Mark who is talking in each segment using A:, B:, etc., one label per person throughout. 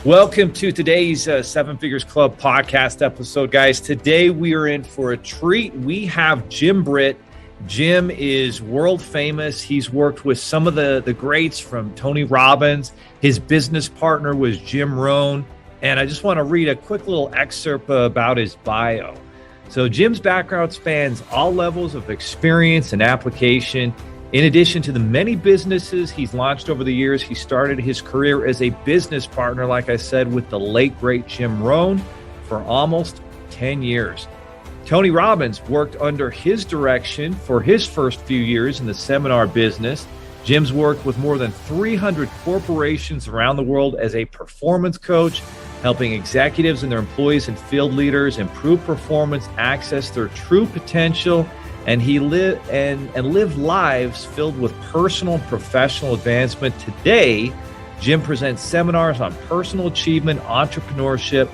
A: Welcome to today's Seven Figures Club podcast episode, guys. Today we are in for a treat. We have Jim Britt. Jim is world famous. He's worked with some of the greats from Tony Robbins. His business partner was Jim Rohn. And I just want to read a quick little excerpt about his bio. So Jim's background spans all levels of experience and application. In addition to the many businesses he's launched over the years, he started his career as a business partner, like I said, with the late, great Jim Rohn for almost 10 years. Tony Robbins worked under his direction for his first few years in the seminar business. Jim's worked with more than 300 corporations around the world as a performance coach, helping executives and their employees and field leaders improve performance, access their true potential, and he live lives filled with personal and professional advancement. Today, Jim presents seminars on personal achievement, entrepreneurship,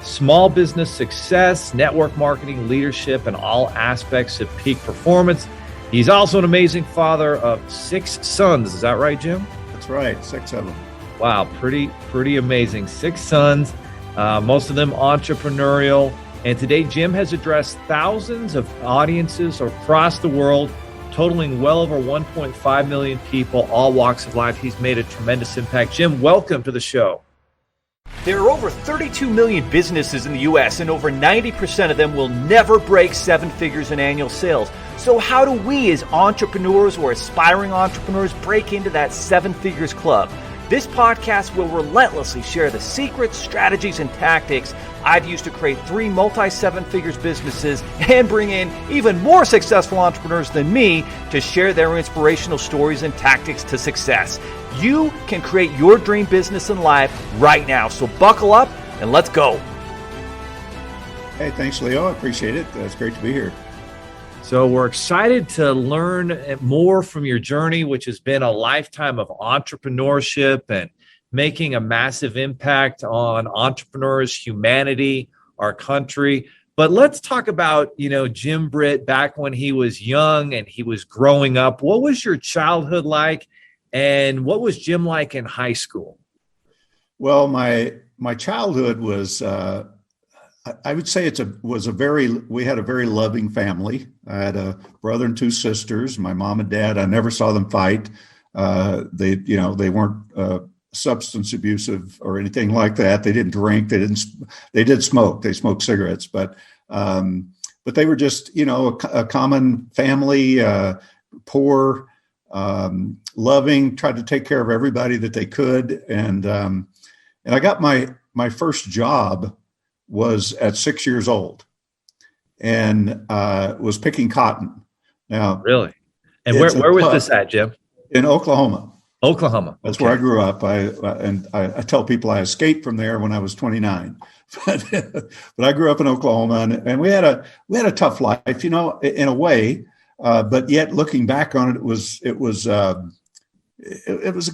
A: small business success, network marketing, leadership, and all aspects of peak performance. He's also an amazing father of 6 sons. Is that right, Jim?
B: That's right, 6 of them.
A: Wow, pretty amazing. 6 sons, most of them entrepreneurial. And today, Jim has addressed thousands of audiences across the world, totaling well over 1.5 million people, all walks of life. He's made a tremendous impact. Jim, welcome to the show.
C: There are over 32 million businesses in the U.S., and over 90% of them will never break 7 figures in annual sales. So how do we as entrepreneurs or aspiring entrepreneurs break into that 7 figures club? This podcast will relentlessly share the secrets, strategies, and tactics I've used to create 3 multi-7 figures businesses and bring in even more successful entrepreneurs than me to share their inspirational stories and tactics to success. You can create your dream business and life right now. So buckle up and let's go.
B: Hey, thanks, Leo. I appreciate it. It's great to be here.
A: So we're excited to learn more from your journey, which has been a lifetime of entrepreneurship and making a massive impact on entrepreneurs, humanity, our country. But let's talk about, Jim Britt back when he was young and he was growing up. What was your childhood like, and what was Jim like in high school?
B: Well, my childhood was, I would say we had a very loving family. I had a brother and 2 sisters. My mom and dad, I never saw them fight. They weren't substance abusive or anything like that. They didn't drink. They did smoke. They smoked cigarettes, but they were just, a common family, poor, loving, tried to take care of everybody that they could. And I got my first job was at 6 years old, and was picking cotton. Now,
A: really? And where was this at, Jim?
B: In Oklahoma.
A: Oklahoma.
B: That's where I grew up. I tell people I escaped from there when I was 29, but I grew up in Oklahoma, and we had a tough life, in a way. But yet, looking back on it, it was a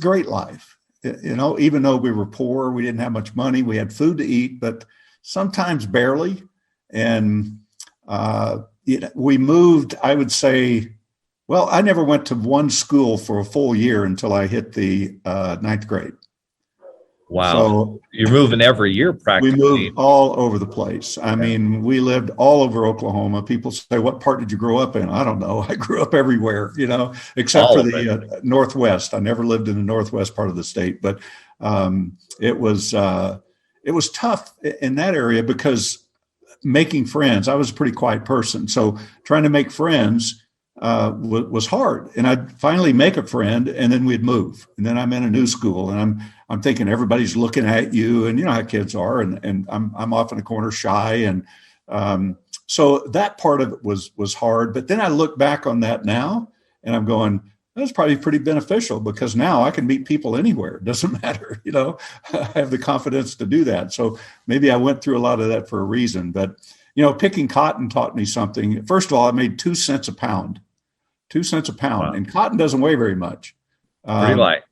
B: great life. Even though we were poor, we didn't have much money. We had food to eat, but sometimes barely. And we moved, I would say, well, I never went to one school for a full year until I hit the 9th grade.
A: Wow.
B: So
A: you're moving every year practically.
B: We moved all over the place. I mean, we lived all over Oklahoma. People say, what part did you grow up in? I don't know. I grew up everywhere, except
A: all
B: for the Northwest. I never lived in the Northwest part of the state, but it was tough in that area because making friends, I was a pretty quiet person. So trying to make friends was hard. And I'd finally make a friend, and then we'd move. And then I'm in a new school, and I'm thinking everybody's looking at you, and you know how kids are. And I'm off in a corner shy. And so that part of it was hard. But then I look back on that now, and I'm going, that's probably pretty beneficial, because now I can meet people anywhere. It doesn't matter. I have the confidence to do that. So maybe I went through a lot of that for a reason. But, picking cotton taught me something. First of all, I made 2 cents a pound. 2 cents a pound. Wow. And cotton doesn't weigh very much.
A: Pretty light.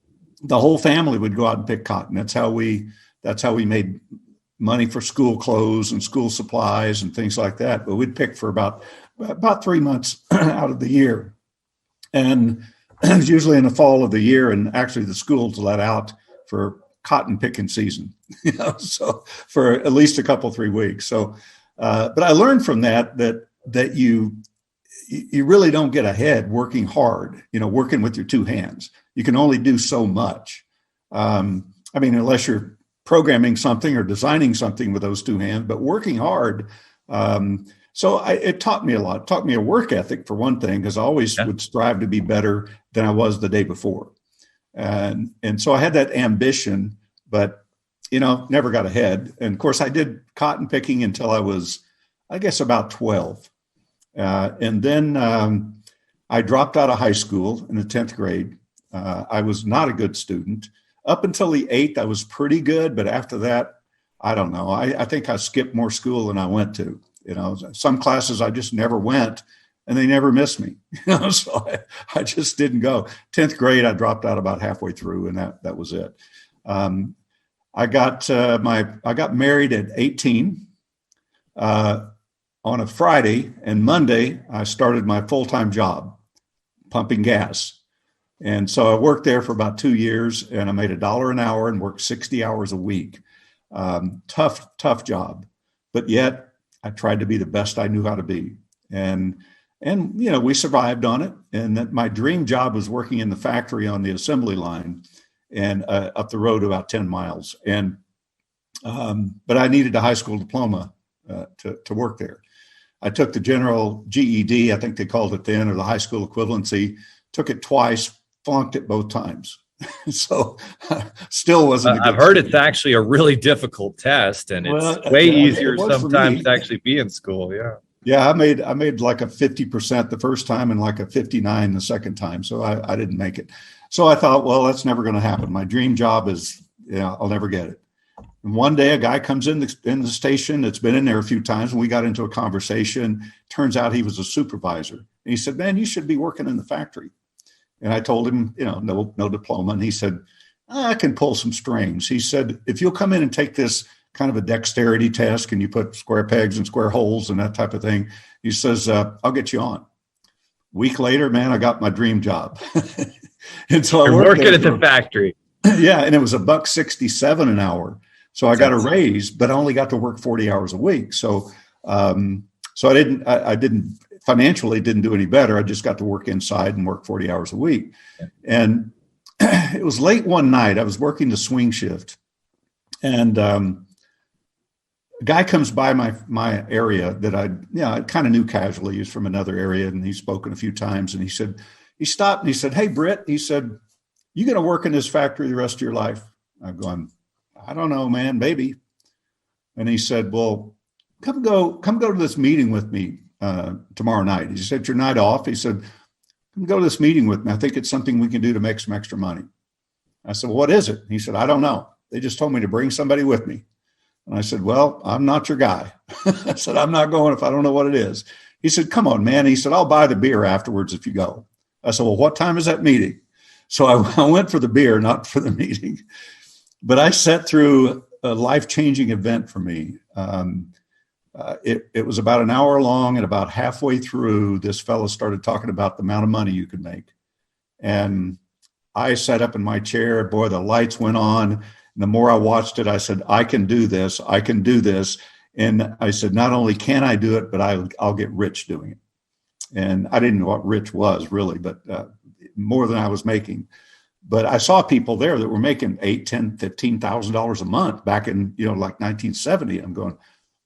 B: The whole family would go out and pick cotton. That's how we made money for school clothes and school supplies and things like that. But we'd pick for about 3 months out of the year. And it was usually in the fall of the year, and actually the schools let out for cotton picking season, so for at least a couple, 3 weeks. So, but I learned from that you really don't get ahead working hard, working with your two hands. You can only do so much. Unless you're programming something or designing something with those two hands, but working hard. It taught me a lot. It taught me a work ethic, for one thing, because I always would strive to be better than I was the day before. And so I had that ambition, but, never got ahead. And of course I did cotton picking until I was, I guess, about 12. And then I dropped out of high school in the 10th grade. I was not a good student. Up until the 8th, I was pretty good. But after that, I don't know. I think I skipped more school than I went to. Some classes I just never went, and they never missed me. So I just didn't go. 10th grade, I dropped out about halfway through, and that was it. I got married at 18 on a Friday, and Monday I started my full-time job pumping gas. And so I worked there for about 2 years, and I made $1 an hour and worked 60 hours a week. Tough job, but yet I tried to be the best I knew how to be. And we survived on it. And that my dream job was working in the factory on the assembly line and up the road about 10 miles. And but I needed a high school diploma to work there. I took the general GED, I think they called it then, or the high school equivalency, took it twice, flunked it both times. So still wasn't.
A: I've heard it's actually a really difficult test, and it's way easier sometimes to actually be in school. Yeah.
B: I made like a 50% the first time and like a 59 the second time. So I didn't make it. So I thought, well, that's never going to happen. My dream job is, I'll never get it. And one day a guy comes in the station that's been in there a few times, and we got into a conversation. Turns out he was a supervisor. And he said, man, you should be working in the factory. And I told him, no diploma. And he said, I can pull some strings. He said, if you'll come in and take this kind of a dexterity test, can you put square pegs and square holes and that type of thing? He says, I'll get you on. Week later, man, I got my dream job. And so I worked
A: working at the factory.
B: Yeah. And it was $1.67 an hour. So I got a raise, but I only got to work 40 hours a week. So, I didn't financially didn't do any better. I just got to work inside and work 40 hours a week. And it was late one night. I was working the swing shift, and a guy comes by my area that I kind of knew casually. He's from another area, and he's spoken a few times. And he stopped and he said, "Hey, Britt," he said, "You going to work in this factory the rest of your life?" I'm going, "I don't know, man, maybe." And he said, "Well, come go to this meeting with me tomorrow night." He said, "Your night off." He said, "Come go to this meeting with me. I think it's something we can do to make some extra money." I said, "Well, what is it?" He said, "I don't know. They just told me to bring somebody with me." And I said, "Well, I'm not your guy." I said, "I'm not going if I don't know what it is." He said, "Come on, man." He said, "I'll buy the beer afterwards if you go." I said, "Well, what time is that meeting?" So I went for the beer, not for the meeting. But I sat through a life-changing event for me. It was about an hour long, and about halfway through, this fellow started talking about the amount of money you could make. And I sat up in my chair. Boy, the lights went on. And the more I watched it, I said, I can do this. I can do this. And I said, not only can I do it, but I'll get rich doing it. And I didn't know what rich was really, but more than I was making. But I saw people there that were making $8,000, $10,000, $15,000 a month back in, like 1970. I'm going,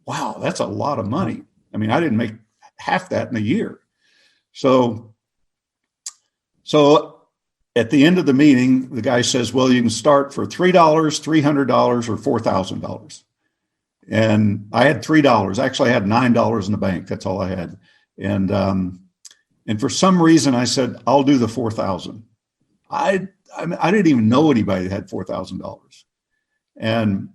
B: wow, that's a lot of money. I mean, I didn't make half that in a year. So at the end of the meeting, the guy says, well, you can start for $3, $300, or $4,000. And I had $3. Actually, I had $9 in the bank. That's all I had. And for some reason, I said, I'll do the $4,000. I didn't even know anybody that had $4,000. And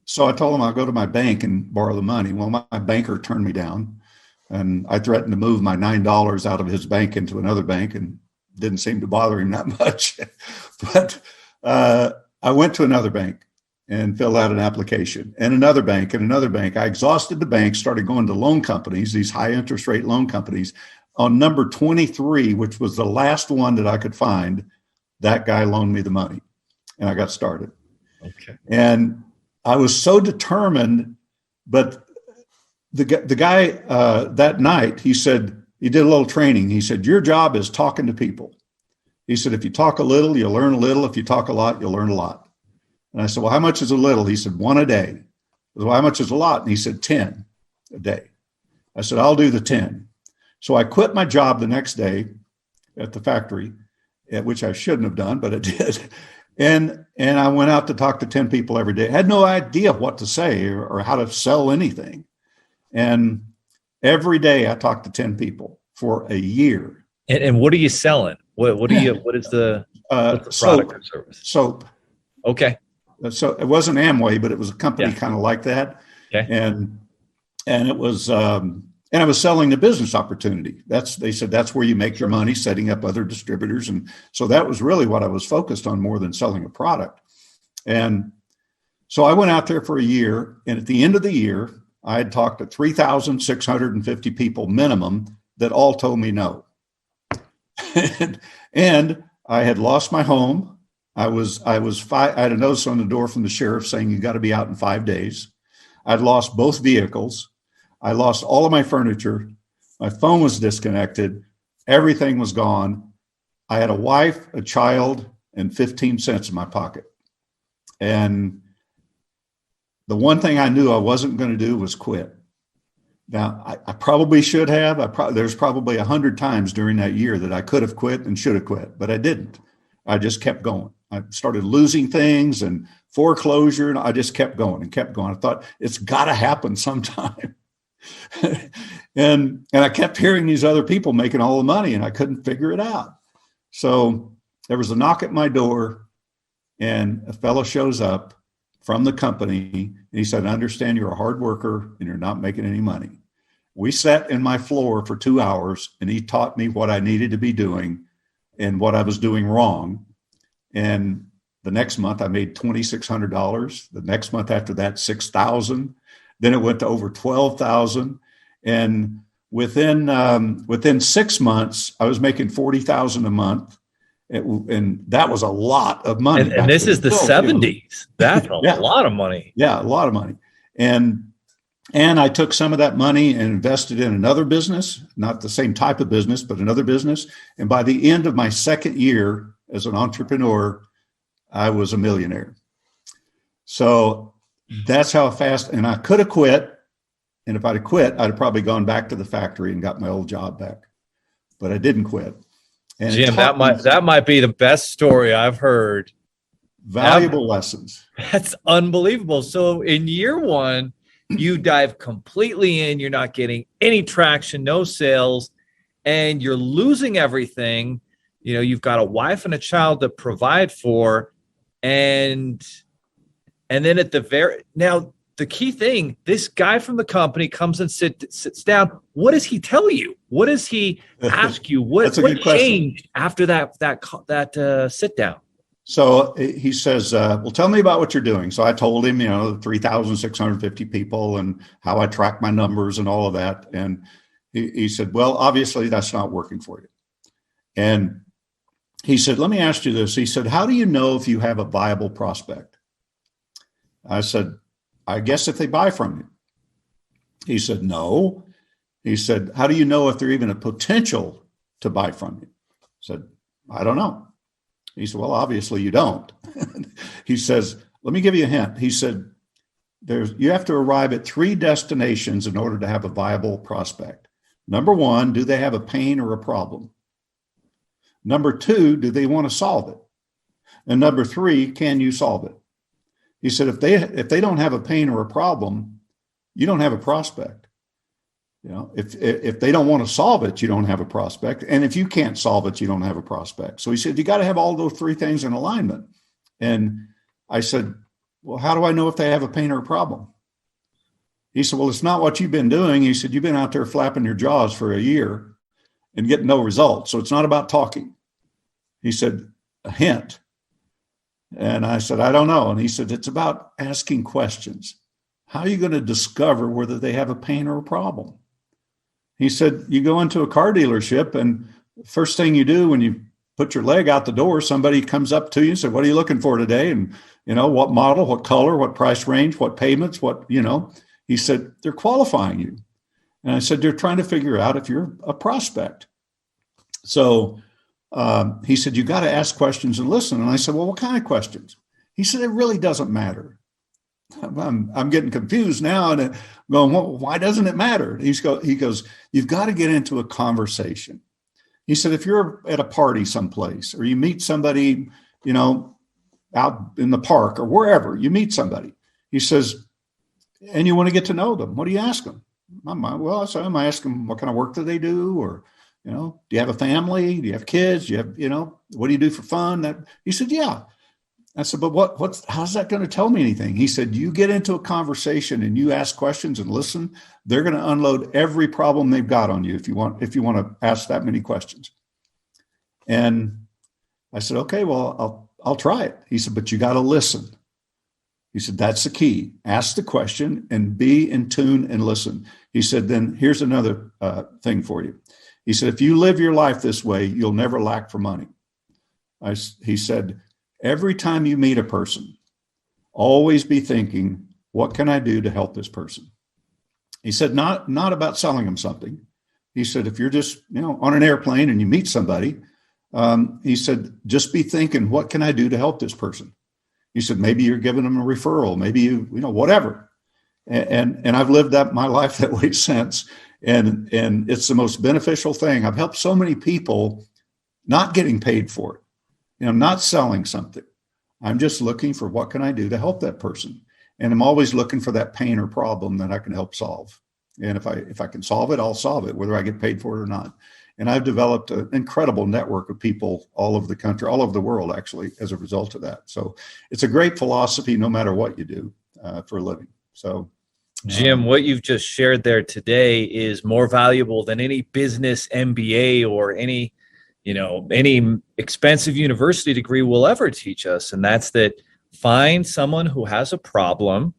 B: so I told him I'll go to my bank and borrow the money. Well, my banker turned me down, and I threatened to move my $9 out of his bank into another bank, and didn't seem to bother him that much. But I went to another bank and filled out an application, and another bank and another bank. I exhausted the bank, started going to loan companies, these high interest rate loan companies. On number 23, which was the last one that I could find, that guy loaned me the money, and I got started.
A: Okay.
B: And I was so determined, but the guy that night, he said, he did a little training. He said, your job is talking to people. He said, if you talk a little, you'll learn a little. If you talk a lot, you'll learn a lot. And I said, well, how much is a little? He said, 1 a day. I said, well, how much is a lot? And he said, 10 a day. I said, I'll do the 10. So I quit my job the next day at the factory, which I shouldn't have done, but I did. And I went out to talk to 10 people every day. I had no idea what to say or how to sell anything. And every day I talked to 10 people for a year.
A: And what are you selling? What is the product or service?
B: Soap.
A: Okay.
B: So it wasn't Amway, but it was a company kind of like that.
A: Okay.
B: And it was, and I was selling the business opportunity. They said, that's where you make your money, setting up other distributors. And so that was really what I was focused on more than selling a product. And so I went out there for a year. And at the end of the year, I had talked to 3,650 people minimum that all told me no. and I had lost my home. I had a notice on the door from the sheriff saying, you got to be out in 5 days. I'd lost both vehicles. I lost all of my furniture. My phone was disconnected. Everything was gone. I had a wife, a child, and 15 cents in my pocket. And the one thing I knew I wasn't going to do was quit. Now, I probably should have. There's probably 100 times during that year that I could have quit and should have quit, but I didn't. I just kept going. I started losing things and foreclosure, and I just kept going and kept going. I thought, it's got to happen sometime. and I kept hearing these other people making all the money, and I couldn't figure it out. So there was a knock at my door, and a fellow shows up from the company, and he said, I understand you're a hard worker and you're not making any money. We sat in my floor for 2 hours, and he taught me what I needed to be doing and what I was doing wrong. And the next month I made $2,600. The next month after that, $6,000. Then it went to over $12,000. And within 6 months, I was making $40,000 a month. And that was a lot of money.
A: And this is the 70s. That's a lot of money.
B: Yeah, a lot of money. And I took some of that money and invested in another business, not the same type of business, but another business. And by the end of my second year as an entrepreneur, I was a millionaire. So that's how fast, and I could have quit. And if I'd have quit, I'd have probably gone back to the factory and got my old job back. But I didn't quit. And
A: Jim, that might be the best story I've heard.
B: Valuable lessons.
A: That's unbelievable. So in year one, you dive completely in. You're not getting any traction, no sales, and you're losing everything. You know, you've got a wife and a child to provide for, and then the key thing, this guy from the company comes and sits down. What does he tell you? What does he ask you? What changed after that sit down?
B: So he says, well, tell me about what you're doing. So I told him, 3,650 people and how I track my numbers and all of that. And he said, well, obviously that's not working for you. And he said, let me ask you this. He said, how do you know if you have a viable prospect? I said, I guess if they buy from you. He said, no. He said, how do you know if they're even a potential to buy from you? I said, I don't know. He said, well, obviously you don't. He says, let me give you a hint. He said, you have to arrive at 3 destinations in order to have a viable prospect. Number 1, do they have a pain or a problem? Number 2, do they want to solve it? And number 3, can you solve it? He said, if they don't have a pain or a problem, you don't have a prospect. If they don't want to solve it, you don't have a prospect. And if you can't solve it, you don't have a prospect. So he said, you got to have all those 3 things in alignment. And I said, well, how do I know if they have a pain or a problem? He said, well, it's not what you've been doing. He said, you've been out there flapping your jaws for a year and getting no results. So it's not about talking. He said, a hint. And I said, I don't know. And he said, it's about asking questions. How are you going to discover whether they have a pain or a problem? He said, you go into a car dealership and first thing you do when you put your leg out the door, somebody comes up to you and said, what are you looking for today? And, what model, what color, what price range, what payments, he said, they're qualifying you. And I said, they're trying to figure out if you're a prospect. So he said, you got to ask questions and listen. And I said, well, what kind of questions? He said, it really doesn't matter. I'm getting confused now and going, well, why doesn't it matter? He goes, you've got to get into a conversation. He said, if you're at a party someplace or you meet somebody, out in the park or wherever you meet somebody, he says, and you want to get to know them, what do you ask them? Well, so I'm asking them, what kind of work do they do? Or, do you have a family? Do you have kids? Do you have, what do you do for fun? He said, yeah. I said, but how's that going to tell me anything? He said, you get into a conversation and you ask questions and listen, they're going to unload every problem they've got on you if you want to ask that many questions. And I said, okay, well, I'll try it. He said, but you got to listen. He said, that's the key. Ask the question and be in tune and listen. He said, then here's another thing for you. He said, if you live your life this way, you'll never lack for money. He said, every time you meet a person, always be thinking, what can I do to help this person? He said, not about selling them something. He said, if you're just, on an airplane and you meet somebody, he said, just be thinking, what can I do to help this person? He said, maybe you're giving them a referral, maybe whatever. And I've lived my life that way since. And it's the most beneficial thing. I've helped so many people not getting paid for it. Not selling something. I'm just looking for what can I do to help that person. And I'm always looking for that pain or problem that I can help solve. And if I can solve it, I'll solve it, whether I get paid for it or not. And I've developed an incredible network of people all over the country, all over the world, actually, as a result of that. So it's a great philosophy, no matter what you do for a living. So,
A: Jim, what you've just shared there today is more valuable than any business MBA or any expensive university degree will ever teach us. And that's that find someone who has a problem,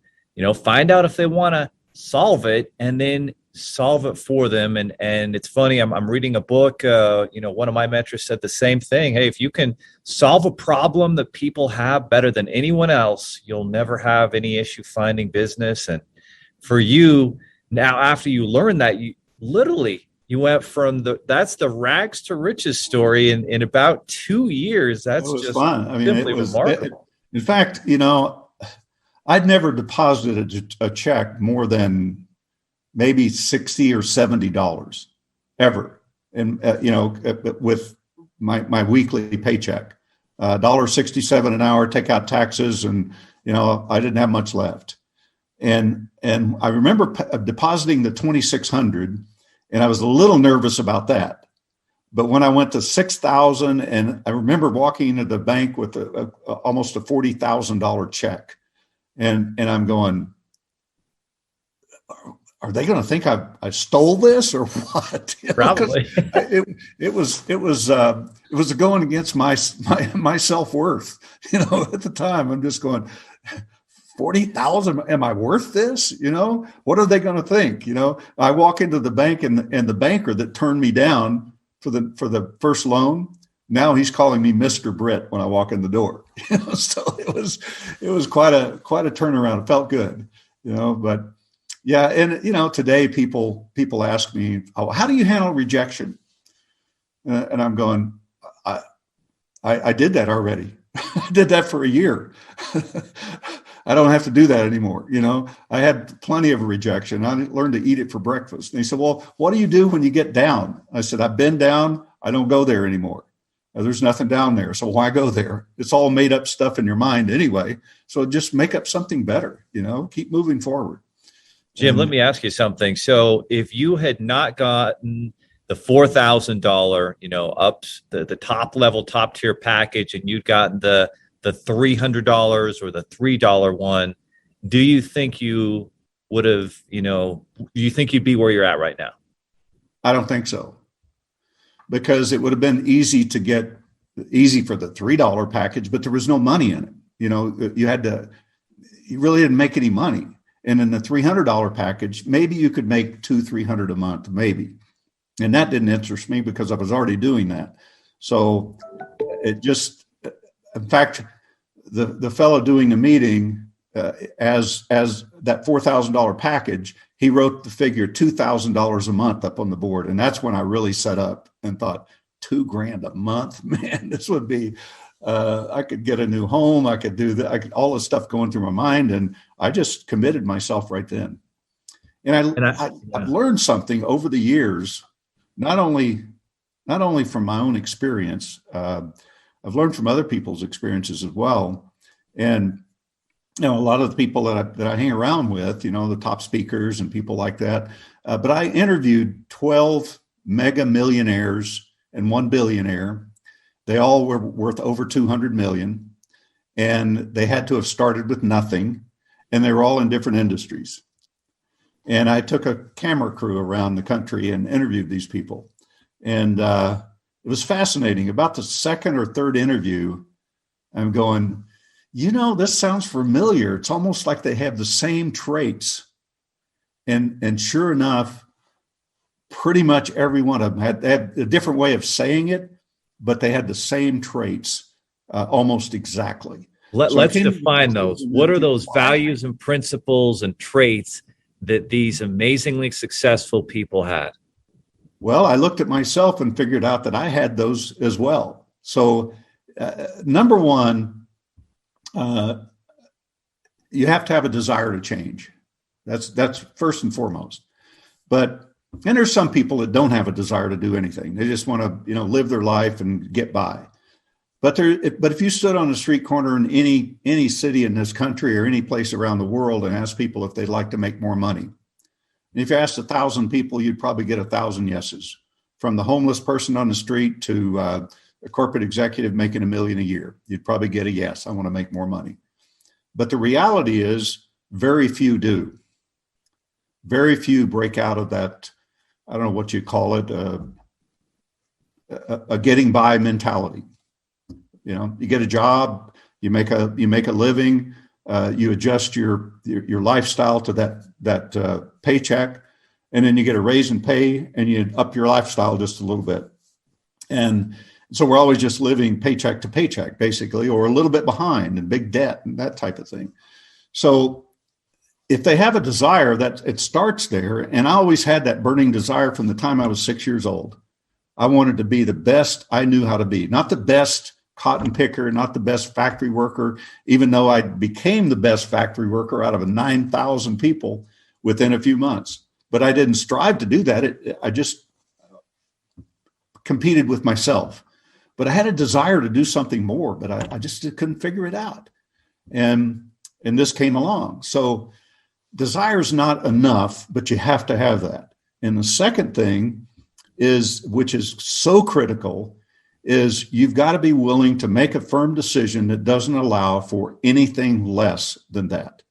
A: find out if they want to solve it and then solve it for them. And it's funny, I'm reading a book, one of my mentors said the same thing. Hey, if you can solve a problem that people have better than anyone else, you'll never have any issue finding business. And for you now, after you learn that, you went from that's the rags to riches story in about 2 years. That's just fun. I mean, simply remarkable.
B: In fact, I'd never deposited a check more than maybe $60 or $70 ever. And, with my weekly paycheck, $1.67 an hour, take out taxes. And, I didn't have much left. And I remember depositing the $2,600. And I was a little nervous about that. But when I went to $6,000, and I remember walking into the bank with almost a $40,000 check. And I'm going, are they going to think I stole this or what?
A: Probably.
B: It was going against my self-worth. At the time, I'm just going, 40,000, am I worth this? What are they going to think? I walk into the bank and the banker that turned me down for the first loan, now he's calling me Mr. Britt when I walk in the door. So it was quite a turnaround. It felt good, but yeah. And, today people ask me, oh, how do you handle rejection? And I'm going, I did that already. I did that for a year. I don't have to do that anymore. I had plenty of rejection. I learned to eat it for breakfast. And he said, well, what do you do when you get down? I said, I've been down. I don't go there anymore. There's nothing down there. So why go there? It's all made up stuff in your mind anyway. So just make up something better, keep moving forward.
A: Jim, let me ask you something. So if you had not gotten the $4,000, up the top level, top tier package, and you'd gotten the $300 or the $3 one, do you think you would have, do you think you'd be where you're at right now?
B: I don't think so, because it would have been easy for the $3 package, but there was no money in it. You really didn't make any money. And in the $300 package, maybe you could make $200-300 a month, maybe. And that didn't interest me because I was already doing that. So it just, in fact, the fellow doing the meeting, as that $4,000 package, he wrote the figure $2,000 a month up on the board. And that's when I really set up and thought, $2,000 a month, man, this would be, I could get a new home. I could do that. All this stuff going through my mind. And I just committed myself right then. And I've learned something over the years, not only from my own experience, I've learned from other people's experiences as well. And, a lot of the people that I hang around with, the top speakers and people like that. But I interviewed 12 mega millionaires and 1 billionaire. They all were worth over 200 million, and they had to have started with nothing, and they were all in different industries. And I took a camera crew around the country and interviewed these people. And it was fascinating. About the second or third interview, I'm going, this sounds familiar. It's almost like they have the same traits. And sure enough, pretty much every one of them had a different way of saying it, but they had the same traits almost exactly.
A: Let's define those. What are those values and principles and traits that these amazingly successful people had?
B: Well, I looked at myself and figured out that I had those as well. So number one, you have to have a desire to change. That's first and foremost. And there's some people that don't have a desire to do anything. They just want to, live their life and get by. But if you stood on a street corner in any city in this country or any place around the world and asked people if they'd like to make more money, and if you asked 1,000 people, you'd probably get 1,000 yeses, from the homeless person on the street to a corporate executive making $1 million a year. You'd probably get a yes, I want to make more money. But the reality is very few do. Very few break out of that, I don't know what you call it, a getting by mentality. You get a job, you make a living, you adjust your lifestyle to that paycheck, and then you get a raise in pay and you up your lifestyle just a little bit. And so we're always just living paycheck to paycheck, basically, or a little bit behind and big debt and that type of thing. So if they have a desire, that it starts there. And I always had that burning desire from the time I was 6 years old. I wanted to be the best I knew how to be, not the best cotton picker, not the best factory worker, even though I became the best factory worker out of 9,000 people within a few months. But I didn't strive to do that. I just competed with myself. But I had a desire to do something more, but I just couldn't figure it out. And this came along. So desire is not enough, but you have to have that. And the second thing is, which is so critical, is you've got to be willing to make a firm decision that doesn't allow for anything less than that.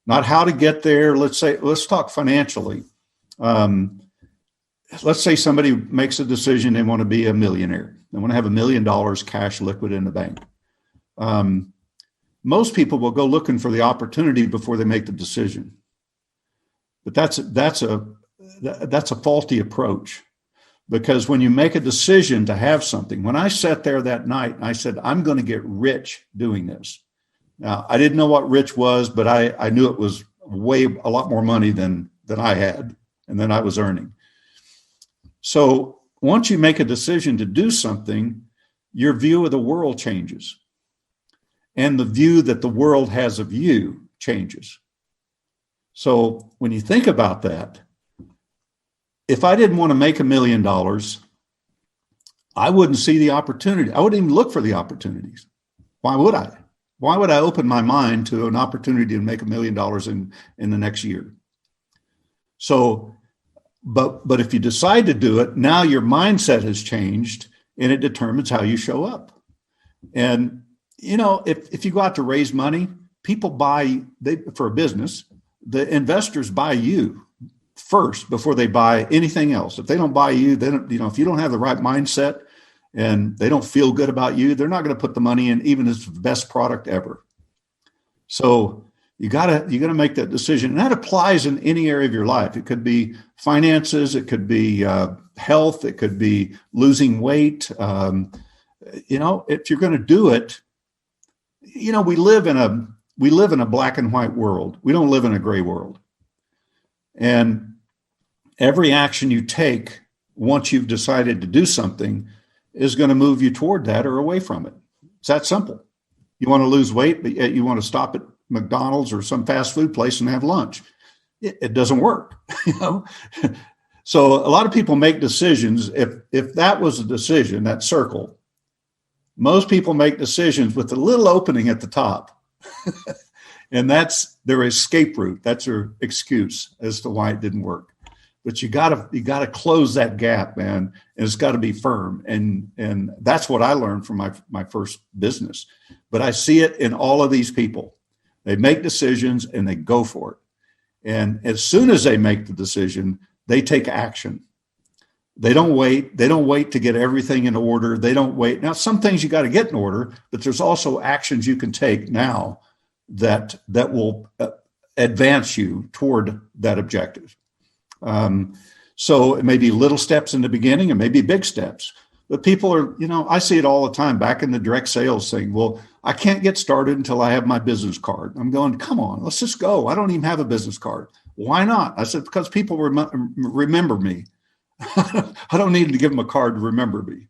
B: Not how to get there. Let's talk financially. Let's say somebody makes a decision, they want to be a millionaire. They want to have $1 million cash liquid in the bank. Most people will go looking for the opportunity before they make the decision. But that's a faulty approach, because when you make a decision to have something, when I sat there that night, I said, I'm going to get rich doing this. Now, I didn't know what rich was, but I knew it was a lot more money than I had and than I was earning. So once you make a decision to do something, your view of the world changes. And the view that the world has of you changes. So when you think about that, if I didn't want to make $1 million, I wouldn't see the opportunity. I wouldn't even look for the opportunities. Why would I? Why would I open my mind to an opportunity to make $1 million in the next year? So, but if you decide to do it, now your mindset has changed and it determines how you show up. And, if you go out to raise money, people for a business, the investors buy you first before they buy anything else. If they don't buy you, then, if you don't have the right mindset and they don't feel good about you, they're not going to put the money in, even if it's the best product ever. So you gotta make that decision. And that applies in any area of your life. It could be finances, it could be health, it could be losing weight, if you're going to do it, we live in a black and white world. We don't live in a gray world. And every action you take once you've decided to do something is going to move you toward that or away from it. It's that simple. You want to lose weight, but yet you want to stop at McDonald's or some fast food place and have lunch. It doesn't work. So a lot of people make decisions. If that was a decision, that circle, most people make decisions with a little opening at the top. And that's their escape route. That's their excuse as to why it didn't work. But you gotta close that gap, man. And it's got to be firm. And that's what I learned from my first business. But I see it in all of these people. They make decisions and they go for it. And as soon as they make the decision, they take action. They don't wait. They don't wait to get everything in order. They don't wait. Now, some things you got to get in order, but there's also actions you can take now that will advance you toward that objective. So it may be little steps in the beginning and maybe big steps, but people are, I see it all the time back in the direct sales thing. Well, I can't get started until I have my business card. I'm going, come on, let's just go. I don't even have a business card. Why not? I said, because people remember me. I don't need to give them a card to remember me.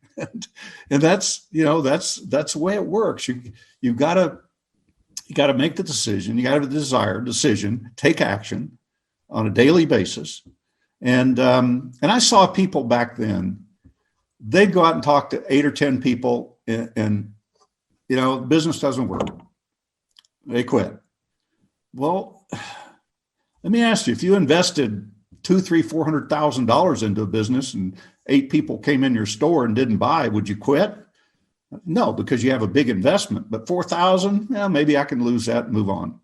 B: And that's the way it works. You've got to make the decision. You got to have the decision, take action on a daily basis. And I saw people back then, they'd go out and talk to 8 or 10 people and business doesn't work. They quit. Well, let me ask you, if you invested $200,000, $300,000, $400,000 into a business and 8 people came in your store and didn't buy, would you quit? No, because you have a big investment. But 4,000, maybe I can lose that and move on.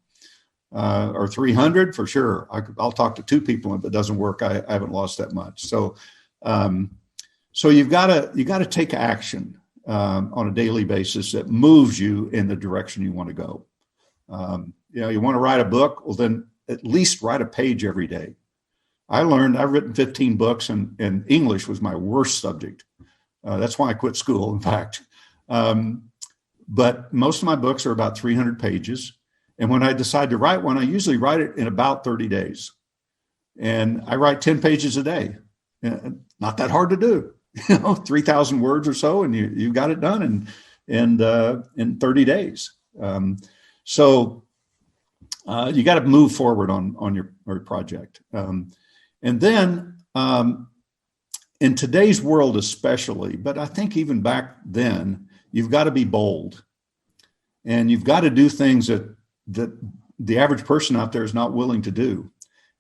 B: Or 300 for sure. I'll talk to 2 people if it doesn't work. I haven't lost that much. So you've got to take action on a daily basis that moves you in the direction you want to go. You want to write a book? Well, then at least write a page every day. I've written 15 books, and English was my worst subject. That's why I quit school, in fact. But most of my books are about 300 pages. And when I decide to write one, I usually write it in about 30 days. And I write 10 pages a day. Not that hard to do, 3,000 words or so, and you got it done in 30 days. So you got to move forward on your project. And then in today's world especially, but I think even back then, you've got to be bold. And you've got to do things that the average person out there is not willing to do.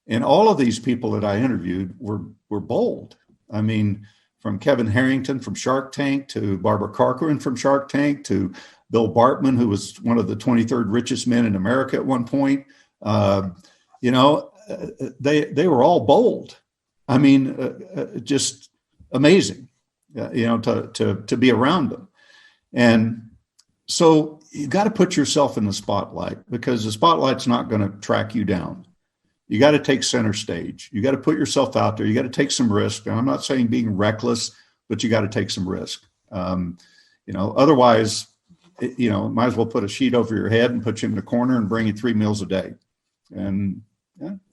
B: And all of these people that I interviewed were bold. I mean, from Kevin Harrington from Shark Tank to Barbara Corcoran from Shark Tank to Bill Bartmann, who was one of the 23rd richest men in America at one point. They were all bold. I mean, just amazing, to be around them. And so you got to put yourself in the spotlight, because the spotlight's not going to track you down. You got to take center stage. You got to put yourself out there. You got to take some risk. And I'm not saying being reckless, but you got to take some risk. Otherwise, might as well put a sheet over your head and put you in the corner and bring you 3 meals a day, and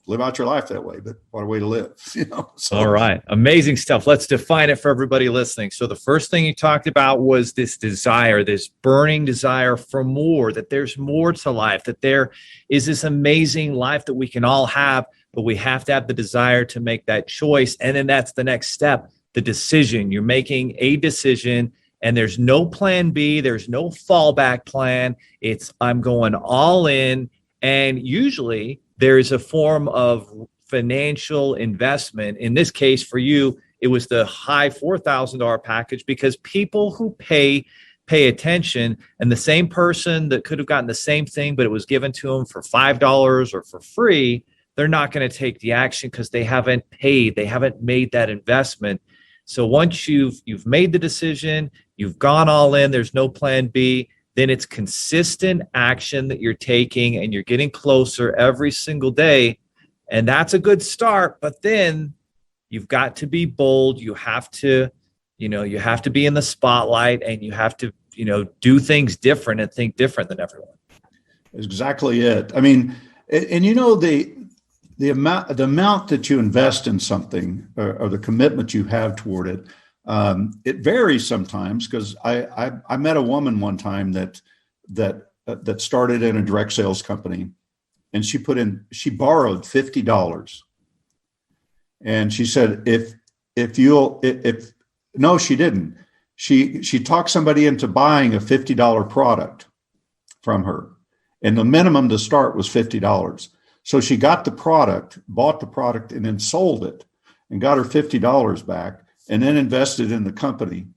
B: live out your life that way. But what a way to live, So.
A: All right. Amazing stuff. Let's define it for everybody listening. So the first thing you talked about was this desire, this burning desire for more, that there's more to life, that there is this amazing life that we can all have, but we have to have the desire to make that choice. And then that's the next step, the decision. You're making a decision, and there's no plan B. There's no fallback plan. It's I'm going all in. And usually there is a form of financial investment. In this case, for you, it was the high $4,000 package, because people who pay attention, and the same person that could have gotten the same thing, but it was given to them for $5 or for free, they're not going to take the action because they haven't paid. They haven't made that investment. So once you've made the decision, you've gone all in, there's no plan B, then it's consistent action that you're taking, and you're getting closer every single day. And that's a good start. But then you've got to be bold. You have to You have to be in the spotlight, and you have to, do things different and think different than everyone.
B: Exactly it. I mean, and the amount that you invest in something, or the commitment you have toward it, it varies sometimes. Because I met a woman one time that started in a direct sales company, and she borrowed $50, and she said, no, she didn't. She talked somebody into buying a $50 product from her, and the minimum to start was $50. So she got the product, bought the product, and then sold it, and got her $50 back, and then invested in the company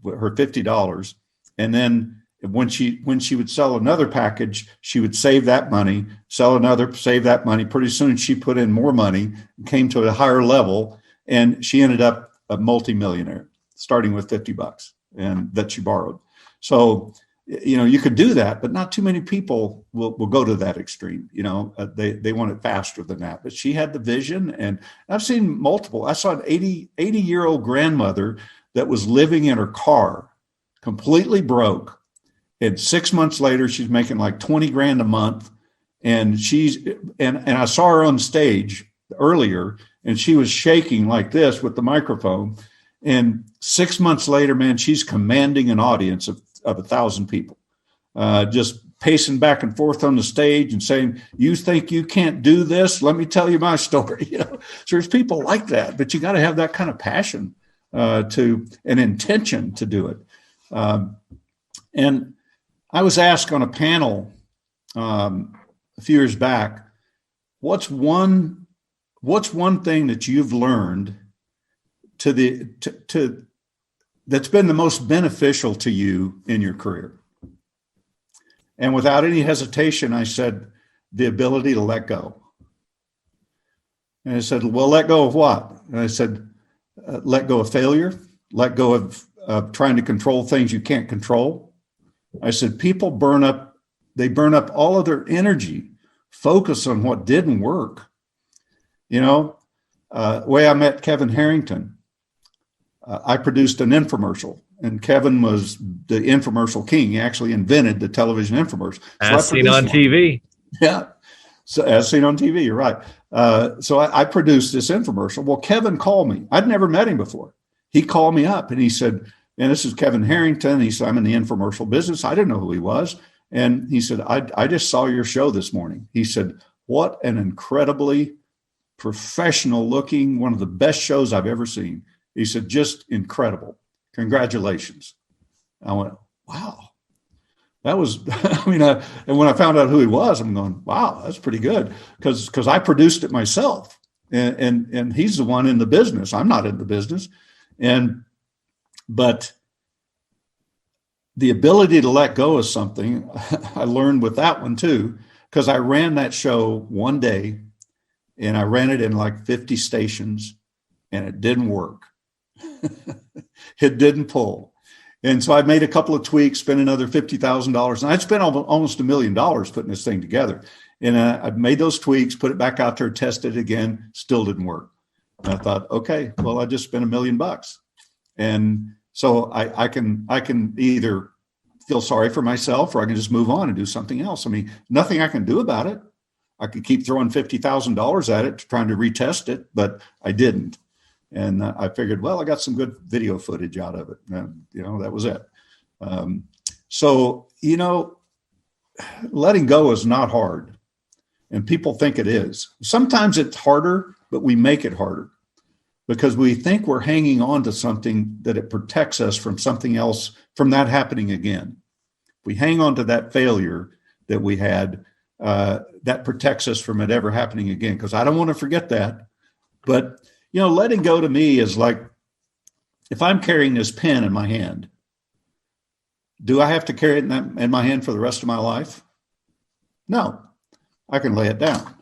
B: with her $50. And then when she would sell another package, she would save that money, sell another, save that money. Pretty soon she put in more money, came to a higher level, and she ended up a multimillionaire, starting with $50 and that she borrowed. So, you could do that, but not too many people will go to that extreme. They want it faster than that. But she had the vision, and I've seen multiple. I saw an 80-year-old grandmother that was living in her car, completely broke. And 6 months later, she's making like 20 grand a month. And and I saw her on stage earlier, and she was shaking like this with the microphone. And 6 months later, man, she's commanding an audience of 1,000 people, just pacing back and forth on the stage and saying, "You think you can't do this? Let me tell you my story." So there's people like that, but you got to have that kind of passion to an intention to do it. And I was asked on a panel a few years back, what's one thing that you've learned that's been the most beneficial to you in your career? And without any hesitation, I said, the ability to let go. And I said, well, let go of what? And I said, let go of failure, let go of trying to control things you can't control. I said, people burn up all of their energy, focus on what didn't work. The way I met Kevin Harrington, I produced an infomercial, and Kevin was the infomercial king. He actually invented the television infomercial.
A: As seen on TV.
B: Yeah. So as seen on TV, you're right. So I produced this infomercial. Well, Kevin called me. I'd never met him before. He called me up and he said, and this is Kevin Harrington. He said, I'm in the infomercial business. I didn't know who he was. And he said, I just saw your show this morning. He said, what an incredibly professional looking, one of the best shows I've ever seen. He said, just incredible. Congratulations. I went, wow. That was, and when I found out who he was, I'm going, wow, that's pretty good. Because I produced it myself. And he's the one in the business. I'm not in the business. But the ability to let go is something I learned with that one too, because I ran that show one day, and I ran it in like 50 stations, and it didn't work. It didn't pull. And so I made a couple of tweaks, spent another $50,000. And I'd spent almost $1 million putting this thing together. And I made those tweaks, put it back out there, tested it again, still didn't work. And I thought, okay, well, I just spent $1 million. And so I can either feel sorry for myself, or I can just move on and do something else. I mean, nothing I can do about it. I could keep throwing $50,000 at it, trying to retest it, but I didn't. And I figured, well, I got some good video footage out of it. And, that was it. So, letting go is not hard. And people think it is. Sometimes it's harder, but we make it harder because we think we're hanging on to something that it protects us from something else, from that happening again. We hang on to that failure that we had, that protects us from it ever happening again. Because I don't want to forget that. But letting go to me is like, if I'm carrying this pen in my hand, do I have to carry it in my hand for the rest of my life? No, I can lay it down.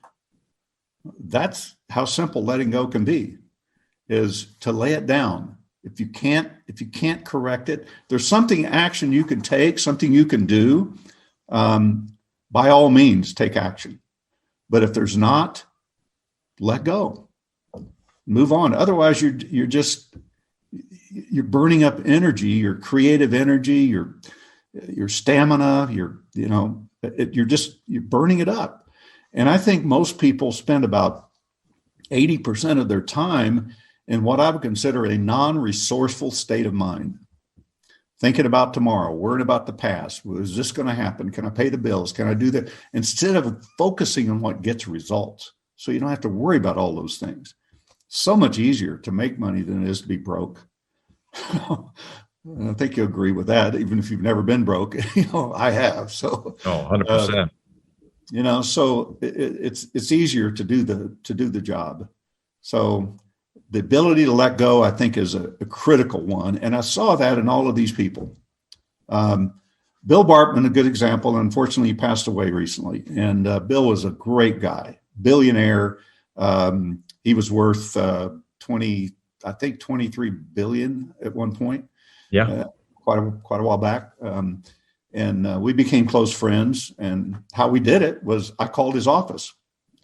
B: That's how simple letting go can be, is to lay it down. If you can't correct it, there's something action you can take, something you can do. By all means, take action. But if there's not, let go. Move on. Otherwise, you're just you're burning up energy, your creative energy, your stamina, you're burning it up. And I think most people spend about 80% of their time in what I would consider a non-resourceful state of mind. Thinking about tomorrow, worrying about the past. Is this going to happen? Can I pay the bills? Can I do that? Instead of focusing on what gets results. So you don't have to worry about all those things. So much easier to make money than it is to be broke. I think you'll agree with that, even if you've never been broke. I have. So
A: 100%.
B: So it's easier to do the job. So the ability to let go, I think, is a critical one. And I saw that in all of these people. Bill Bartmann, a good example. Unfortunately, he passed away recently. And Bill was a great guy, billionaire. He was worth 23 billion at one point.
A: Yeah.
B: Quite a while back. And we became close friends. And how we did it was I called his office.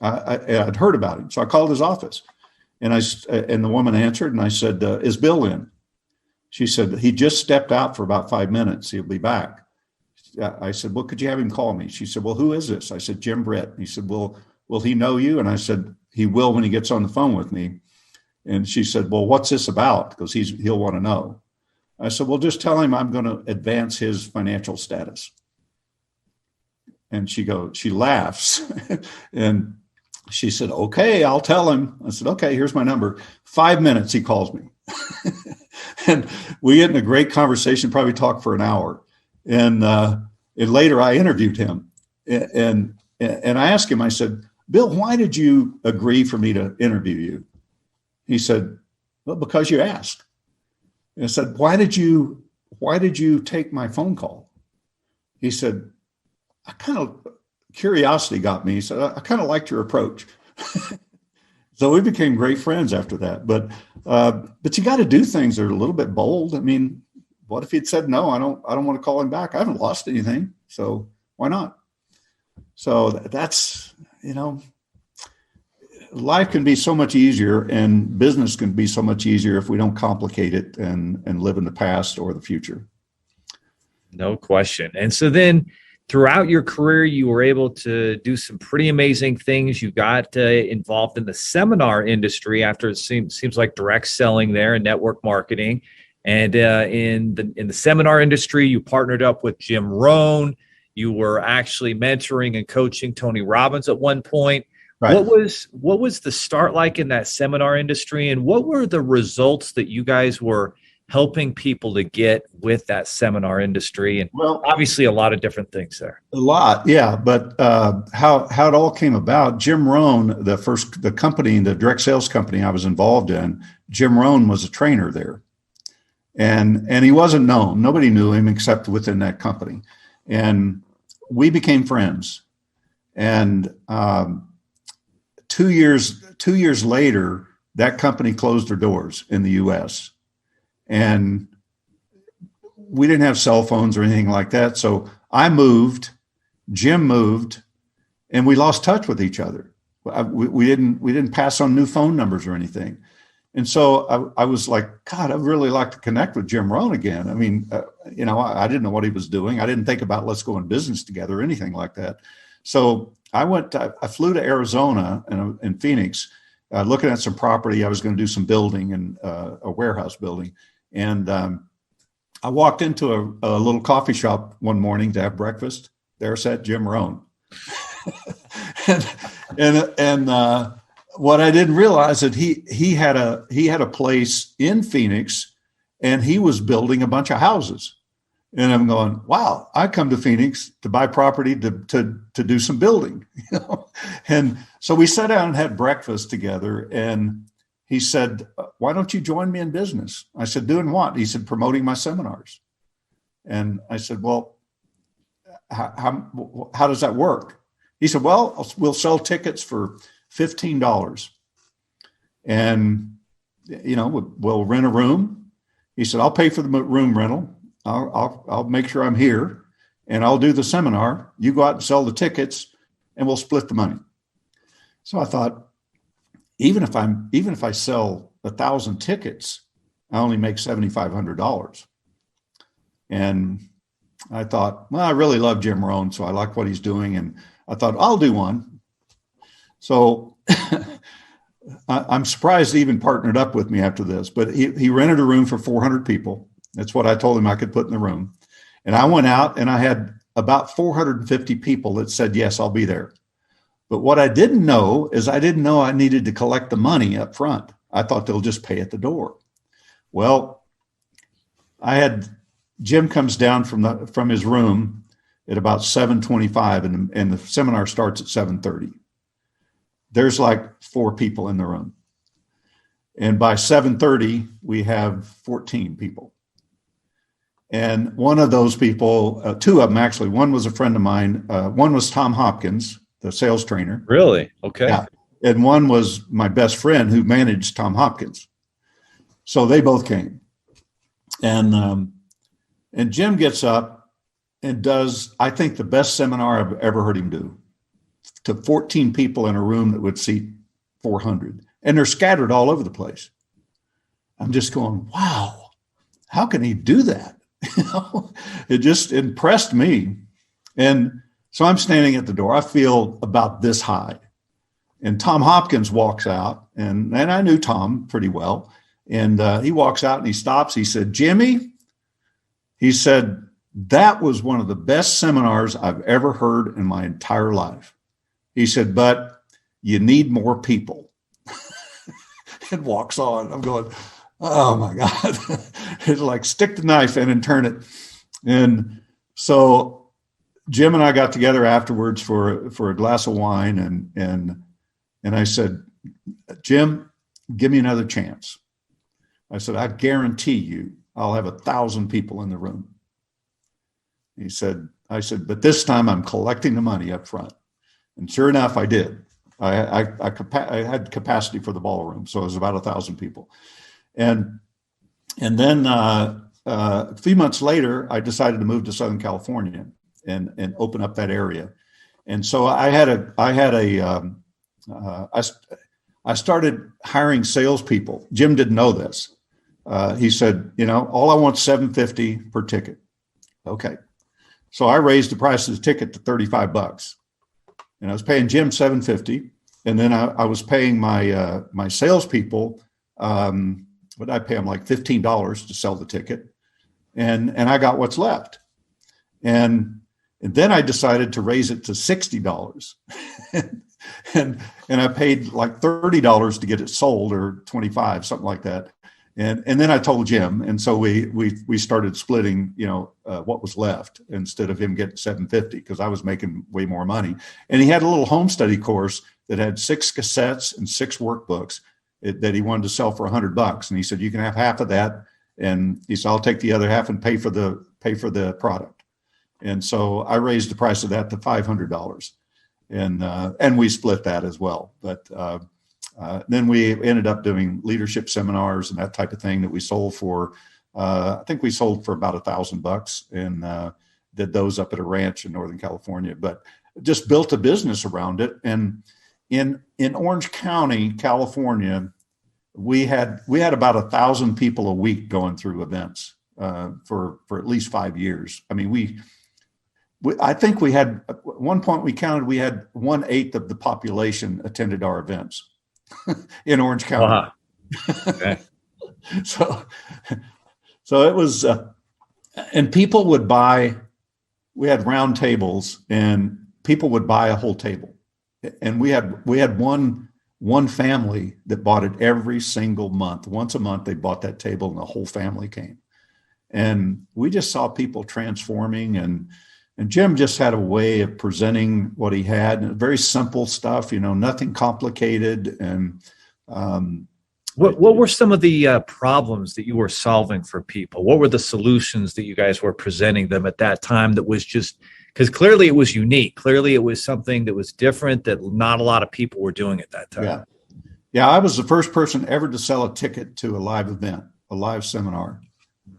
B: I'd heard about him. So I called his office. And the woman answered, and I said, is Bill in? She said, he just stepped out for about 5 minutes. He'll be back. I said, well, could you have him call me? She said, well, who is this? I said, Jim Britt. He said, well, will he know you? And I said, he will when he gets on the phone with me. And she said, well, what's this about? Because he'll want to know. I said, well, just tell him I'm going to advance his financial status. And she laughs. And she said, okay, I'll tell him. I said, okay, here's my number. 5 minutes, he calls me. And we get in a great conversation, probably talked for an hour. And later I interviewed him. And I asked him, I said, Bill, why did you agree for me to interview you? He said, well, because you asked. And I said, why did you take my phone call? He said, curiosity got me. He said, I kind of liked your approach. So we became great friends after that. But you got to do things that are a little bit bold. I mean, what if he'd said, no, I don't want to call him back. I haven't lost anything. So why not? So that's, life can be so much easier and business can be so much easier if we don't complicate it and live in the past or the future.
A: No question. And so then throughout your career, you were able to do some pretty amazing things. You got involved in the seminar industry after it seems like direct selling there and network marketing. And in the seminar industry, you partnered up with Jim Rohn. You were actually mentoring and coaching Tony Robbins at one point. Right. What was the start like in that seminar industry, and what were the results that you guys were helping people to get with that seminar industry? And obviously a lot of different things there.
B: A lot, yeah. But how it all came about, Jim Rohn, the company, the direct sales company I was involved in, Jim Rohn was a trainer there. And he wasn't known. Nobody knew him except within that company. And we became friends. And 2 years later, that company closed their doors in the U.S. And we didn't have cell phones or anything like that. So I moved, Jim moved, and we lost touch with each other. We didn't pass on new phone numbers or anything. And so I was like, God, I'd really like to connect with Jim Rohn again. I mean, I didn't know what he was doing. I didn't think about let's go in business together or anything like that. So I flew to Arizona and Phoenix, looking at some property. I was going to do some building and a warehouse building. And I walked into a little coffee shop one morning to have breakfast. There sat Jim Rohn. and what I didn't realize that he had a place in Phoenix, and he was building a bunch of houses. And I'm going, wow, I come to Phoenix to buy property to do some building, And so we sat down and had breakfast together. And he said, why don't you join me in business? I said, doing what? He said, promoting my seminars. And I said, well, how does that work? He said, well, we'll sell tickets for $15. And, we'll rent a room. He said, I'll pay for the room rental. I'll make sure I'm here, and I'll do the seminar. You go out and sell the tickets, and we'll split the money. So I thought, even if I sell 1,000 tickets, I only make $7,500. And I thought, well, I really love Jim Rohn, so I like what he's doing. And I thought, I'll do one. So I'm surprised he even partnered up with me after this, but he rented a room for 400 people. That's what I told him I could put in the room. And I went out and I had about 450 people that said, yes, I'll be there. But what I didn't know is I didn't know I needed to collect the money up front. I thought they'll just pay at the door. Well, Jim comes down from his room at about 7:25 and the seminar starts at 7:30. There's like 4 people in the room. And by 7:30, we have 14 people. And one of those people, 2 of them actually, one was a friend of mine. One was Tom Hopkins, the sales trainer.
A: Really? Okay.
B: Yeah. And one was my best friend who managed Tom Hopkins. So they both came. And Jim gets up and does, I think, the best seminar I've ever heard him do, to 14 people in a room that would seat 400. And they're scattered all over the place. I'm just going, wow, how can he do that? It just impressed me. And so I'm standing at the door. I feel about this high. And Tom Hopkins walks out, and I knew Tom pretty well. And he walks out and he stops. He said, Jimmy, he said, that was one of the best seminars I've ever heard in my entire life. He said, but you need more people. And walks on. I'm going, oh my God. It's like stick the knife in and turn it. And so Jim and I got together afterwards for a glass of wine. And I said, Jim, give me another chance. I said, I guarantee you I'll have 1,000 people in the room. I said, but this time I'm collecting the money up front. And sure enough, I did. I had capacity for the ballroom, so it was about 1,000 people. And then a few months later, I decided to move to Southern California and open up that area. And so I started hiring salespeople. Jim didn't know this. He said, all I want is $750 per ticket. Okay. So I raised the price of the ticket to $35. And I was paying Jim $750, and then I was paying my salespeople. But I pay them like $15 to sell the ticket, and I got what's left. And then I decided to raise it to $60, and I paid like $30 to get it sold, or $25, something like that. And then I told Jim, and so we started splitting, what was left instead of him getting $750, because I was making way more money. And he had a little home study course that had 6 cassettes and 6 workbooks that he wanted to sell for $100. And he said, you can have half of that. And he said, I'll take the other half and pay for the product. And so I raised the price of that to $500. And we split that as well. But then we ended up doing leadership seminars and that type of thing that we sold for, I think we sold for about $1,000, and did those up at a ranch in Northern California, but just built a business around it. And in Orange County, California, we had about 1,000 people a week going through events for at least 5 years. I mean, I think we had, at one point we counted, we had 1/8 of the population attended our events in Orange County.
A: Okay.
B: So it was, and people would buy, we had round tables and people would buy a whole table. And we had one family that bought it every single month. Once a month, they bought that table and the whole family came. And we just saw people transforming, and Jim just had a way of presenting what he had, and very simple stuff, nothing complicated. And
A: what were some of the problems that you were solving for people? What were the solutions that you guys were presenting them at that time that was just, because clearly it was unique. Clearly it was something that was different that not a lot of people were doing at that time.
B: Yeah. I was the first person ever to sell a ticket to a live event, a live seminar.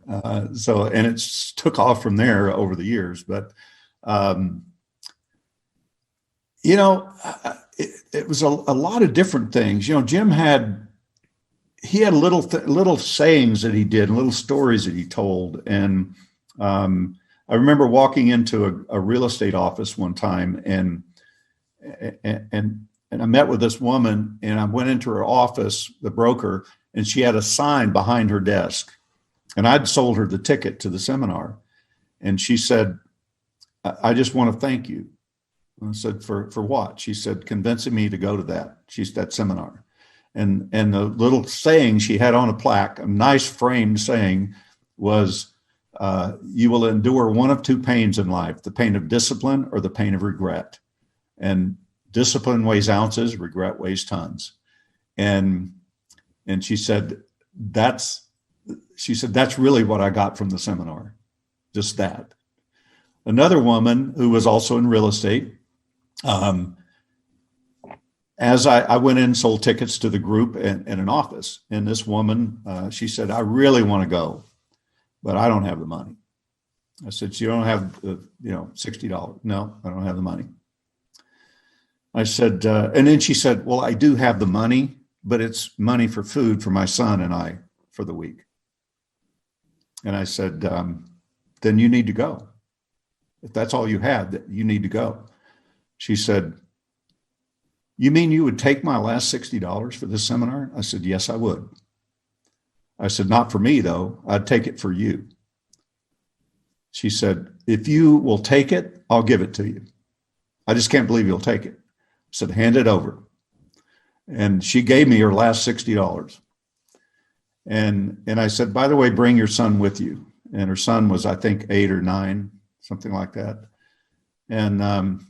B: And it's took off from there over the years, but, it was a lot of different things. Jim had he had little sayings that he did, little stories that he told. And I remember walking into a real estate office one time, and I met with this woman, and I went into her office, the broker, and she had a sign behind her desk. And I'd sold her the ticket to the seminar. And she said, I just want to thank you. And I said, for what? She said, convincing me to go to that seminar. And the little saying she had on a plaque, a nice framed saying, was, you will endure one of two pains in life, the pain of discipline or the pain of regret. And discipline weighs ounces, regret weighs tons. And she said, that's really what I got from the seminar. Just that. Another woman who was also in real estate, as I went in and sold tickets to the group in an office, and this woman, she said, I really want to go, but I don't have the money. I said, so you don't have, $60? No, I don't have the money. I said, and then she said, well, I do have the money, but it's money for food for my son and I for the week. And I said, then you need to go. If that's all you had, you need to go. She said, you mean you would take my last $60 for this seminar? I said, yes, I would. I said, not for me, though. I'd take it for you. She said, if you will take it, I'll give it to you. I just can't believe you'll take it. I said, hand it over. And she gave me her last $60. And I said, by the way, bring your son with you. And her son was, I think, 8 or 9, something like that. And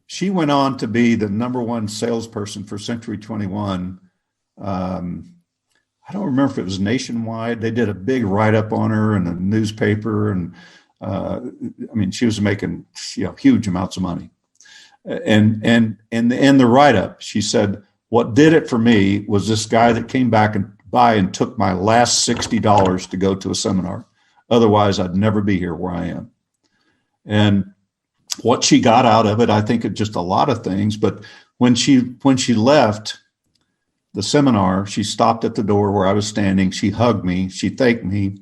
B: she went on to be the number one salesperson for Century 21. I don't remember if it was nationwide. They did a big write-up on her in a newspaper. And she was making huge amounts of money. And in the write-up, she said, what did it for me was this guy that came back by and took my last $60 to go to a seminar. Otherwise, I'd never be here where I am. And what she got out of it, I think it's just a lot of things. But when she left the seminar, she stopped at the door where I was standing. She hugged me. She thanked me.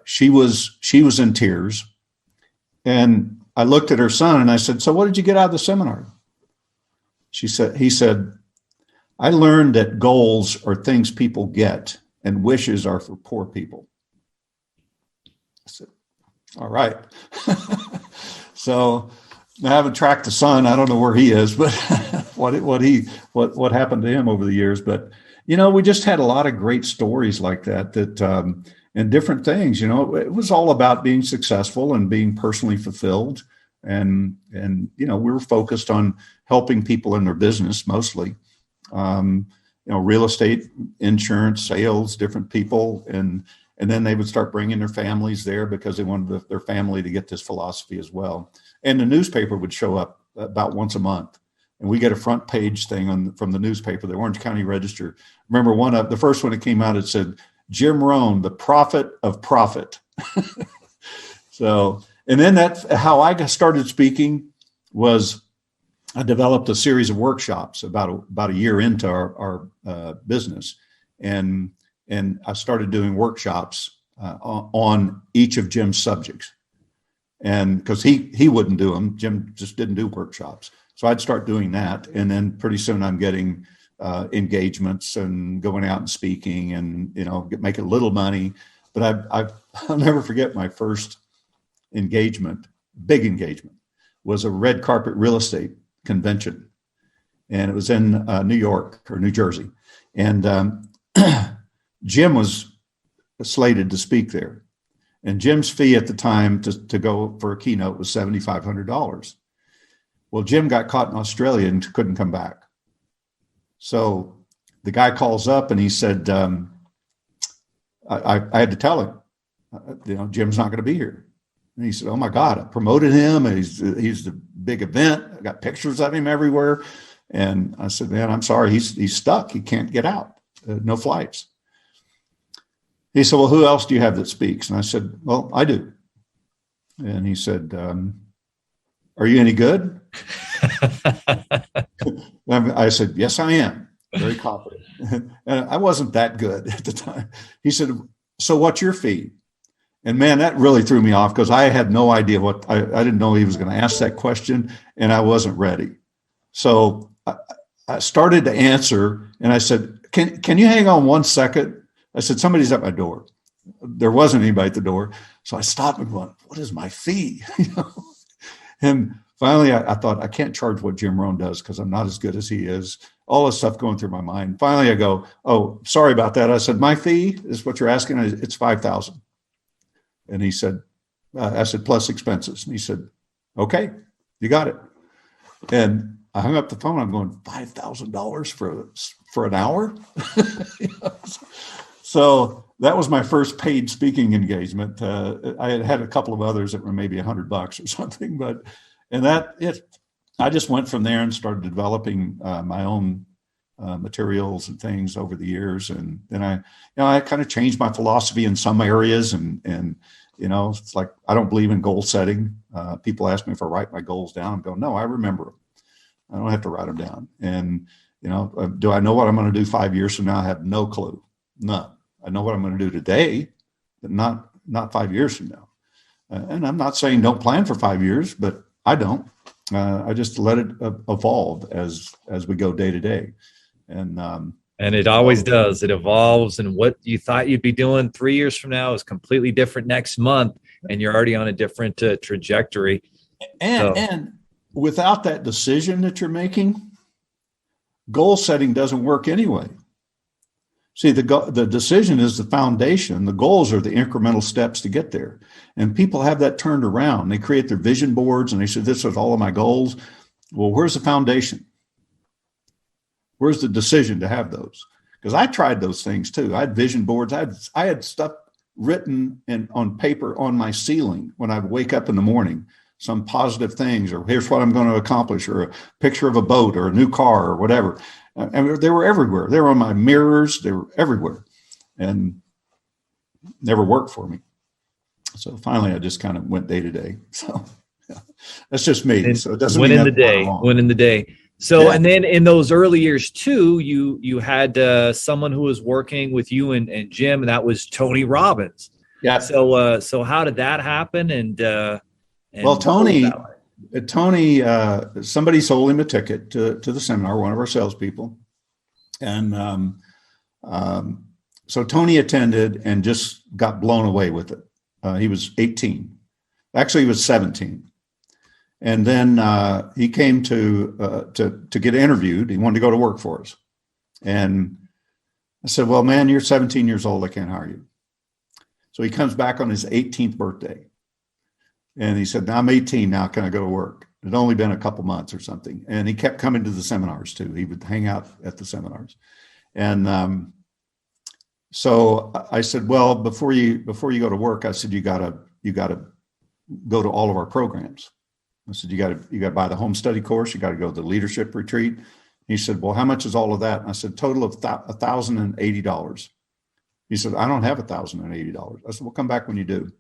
B: She was in tears. And I looked at her son and I said, so what did you get out of the seminar? He said, I learned that goals are things people get and wishes are for poor people. I said, all right. So I haven't tracked the son. I don't know where he is, but what happened to him over the years. But, we just had a lot of great stories like that and different things, it was all about being successful and being personally fulfilled. And we were focused on helping people in their business mostly, real estate, insurance, sales, different people. And then they would start bringing their families there because they wanted their family to get this philosophy as well. And the newspaper would show up about once a month. And we get a front page thing from the newspaper, the Orange County Register. Remember the first one that came out, it said, Jim Rohn, the prophet of profit. So, and then that's how I started speaking was I developed a series of workshops about a year into our business. And I started doing workshops on each of Jim's subjects. And because he wouldn't do them, Jim just didn't do workshops. So I'd start doing that. And then pretty soon I'm getting engagements and going out and speaking and, making a little money. But I'll never forget my first engagement, big engagement, was a red carpet real estate convention. And it was in New York or New Jersey. And Jim was slated to speak there. And Jim's fee at the time to go for a keynote was $7,500. Well, Jim got caught in Australia and couldn't come back. So the guy calls up and he said, I had to tell him, Jim's not going to be here. And he said, oh my God, I promoted him. And he's the big event. I got pictures of him everywhere. And I said, man, I'm sorry. He's stuck. He can't get out. No flights. He said, well, who else do you have that speaks? And I said, well, I do. And he said, are you any good? I said, yes, I am. very confident. And I wasn't that good at the time. He said, so what's your fee? And man, that really threw me off because I had no idea I didn't know he was going to ask that question, and I wasn't ready. So I started to answer, and I said, can you hang on 1 second? I said, somebody's at my door. There wasn't anybody at the door. So I stopped and went, what is my fee? And finally, I thought, I can't charge what Jim Rohn does because I'm not as good as he is. All this stuff going through my mind. Finally, I go, oh, sorry about that. I said, my fee is what you're asking. It's $5,000. And he said, I said, plus expenses. And he said, okay, you got it. And I hung up the phone. I'm going, $5,000 for an hour? So that was my first paid speaking engagement. I had a couple of others that were maybe $100 or something, I just went from there and started developing my own materials and things over the years. And then I kind of changed my philosophy in some areas, and it's like, I don't believe in goal setting. People ask me if I write my goals down. I'm going, no, I remember them. I don't have to write them down. And, do I know what I'm going to do 5 years from now? I have no clue. None. I know what I'm going to do today, but not 5 years from now. And I'm not saying don't plan for 5 years, but I don't. I just let it evolve as we go day to day. And
A: it always does. It evolves. And what you thought you'd be doing 3 years from now is completely different next month. And you're already on a different trajectory.
B: And without that decision that you're making, goal setting doesn't work anyway. See, the decision is the foundation. The goals are the incremental steps to get there. And people have that turned around. They create their vision boards and they say, this is all of my goals. Well, where's the foundation? Where's the decision to have those? Because I tried those things too. I had vision boards. I had stuff written on paper on my ceiling when I would wake up in the morning, some positive things, or here's what I'm going to accomplish, or a picture of a boat or a new car or whatever. And they were everywhere. They were on my mirrors. They were everywhere, and never worked for me. So finally, I just kind of went day to day. So that's just me.
A: And
B: so it doesn't
A: win
B: mean
A: in the day. So, And then in those early years too, you had someone who was working with you and Jim, and that was Tony Robbins.
B: Yeah.
A: So how did that happen? And
B: well, Tony, somebody sold him a ticket to the seminar, one of our salespeople. And so Tony attended and just got blown away with it. He was 18. Actually, he was 17. And then he came to get interviewed. He wanted to go to work for us. And I said, well, man, you're 17 years old. I can't hire you. So he comes back on his 18th birthday. And he said, now I'm 18 now. Can I go to work? It had only been a couple months or something. And he kept coming to the seminars too. He would hang out at the seminars. And so I said, well, before you go to work, I said, you gotta go to all of our programs. I said, you gotta buy the home study course. You got to go to the leadership retreat. He said, well, how much is all of that? And I said, total of $1,080. He said, I don't have $1,080. I said, well, come back when you do.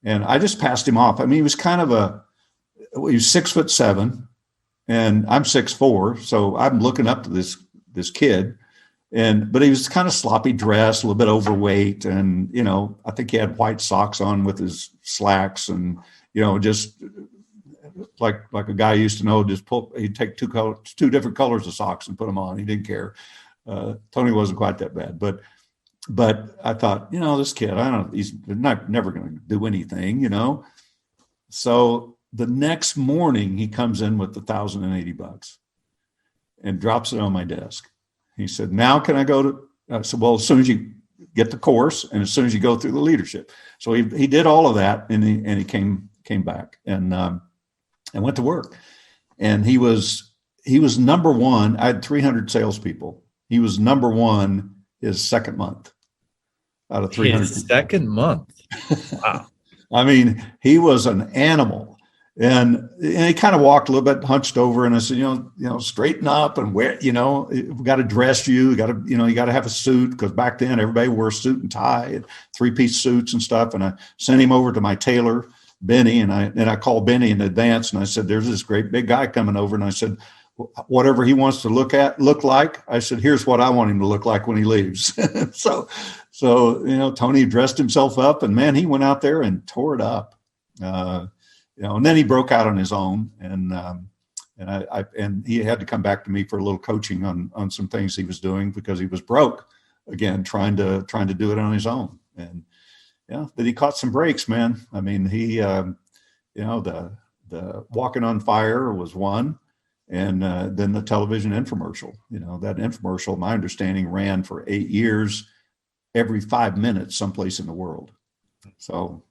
B: And I just passed him off. I mean, he was kind of he was 6'7", and I'm 6'4". So I'm looking up to this kid, but he was kind of sloppy dressed, a little bit overweight. And, I think he had white socks on with his slacks, and, just like a guy used to know, he'd take two different colors of socks and put them on. He didn't care. Tony wasn't quite that bad, but I thought, this kid, he's never going to do anything, So the next morning he comes in with $1,080 and drops it on my desk. He said, now can I go to, I said, well, as soon as you get the course and as soon as you go through the leadership. So he did all of that, and he came back and went to work. And he was number one. I had 300 salespeople. He was number one his second month out of 300.
A: His second month. Wow.
B: I mean, he was an animal, and he kind of walked a little bit hunched over, and I said, straighten up and wear, we got to dress you. You got to have a suit, because back then everybody wore a suit and tie and 3-piece suits and stuff. And I sent him over to my tailor, Benny, and I called Benny in advance, and I said, there's this great big guy coming over. And I said, whatever he wants to look like. I said, here's what I want him to look like when he leaves. So, Tony dressed himself up, and man, he went out there and tore it up. And then he broke out on his own, and he had to come back to me for a little coaching on some things he was doing because he was broke again, trying to do it on his own. And then he caught some breaks, man. I mean, he, the Walking on Fire was one. And then the television infomercial, that infomercial, my understanding, ran for 8 years, every 5 minutes, someplace in the world. So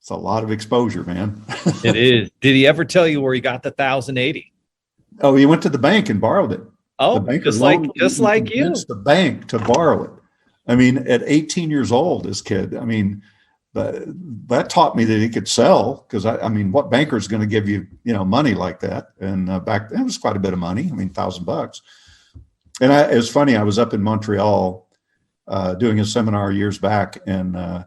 B: it's a lot of exposure, man.
A: It is. Did he ever tell you where he got the 1,080?
B: Oh, he went to the bank and borrowed it.
A: Oh, just like you.
B: The bank to borrow it. I mean, at 18 years old, this kid, I mean, that taught me that he could sell, because I mean, what banker is going to give you, money like that? And back then it was quite a bit of money. I mean, $1,000. And it was funny. I was up in Montreal doing a seminar years back, and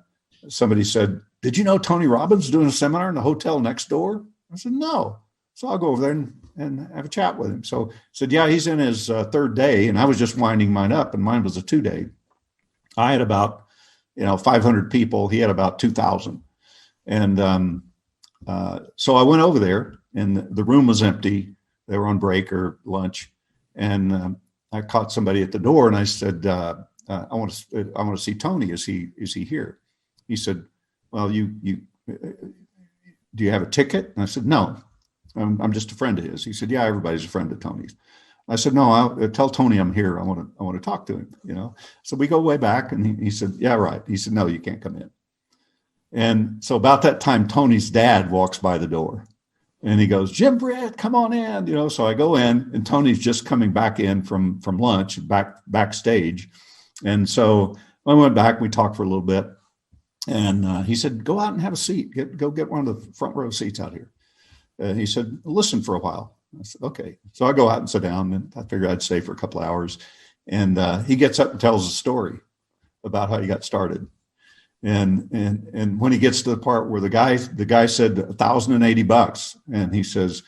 B: somebody said, "Did you know Tony Robbins is doing a seminar in the hotel next door?" I said, "No." So I'll go over there and have a chat with him. So I said, "Yeah, he's in his third day," and I was just winding mine up, and mine was a 2-day. I had about 500 people. He had about 2,000. And so I went over there, and the room was empty. They were on break or lunch. And I caught somebody at the door, and I said, I want to see Tony. Is he here? He said, "Well, do you have a ticket?" And I said, "No, I'm just a friend of his." He said, "Yeah, everybody's a friend of Tony's." I said, "No, I'll tell Tony I'm here. I want to talk to him." So we go way back, and he said, "Yeah, right." He said, "No, you can't come in." And so about that time, Tony's dad walks by the door, and he goes, "Jim, Britt, come on in." So I go in, and Tony's just coming back in from lunch backstage. And so I went back, we talked for a little bit, and he said, "Go out and have a seat. Go get one of the front row seats out here." He said, "Listen for a while." I said, "Okay." So I go out and sit down, and I figured I'd stay for a couple of hours. And he gets up and tells a story about how he got started. And when he gets to the part where the guy said $1,080, and he says,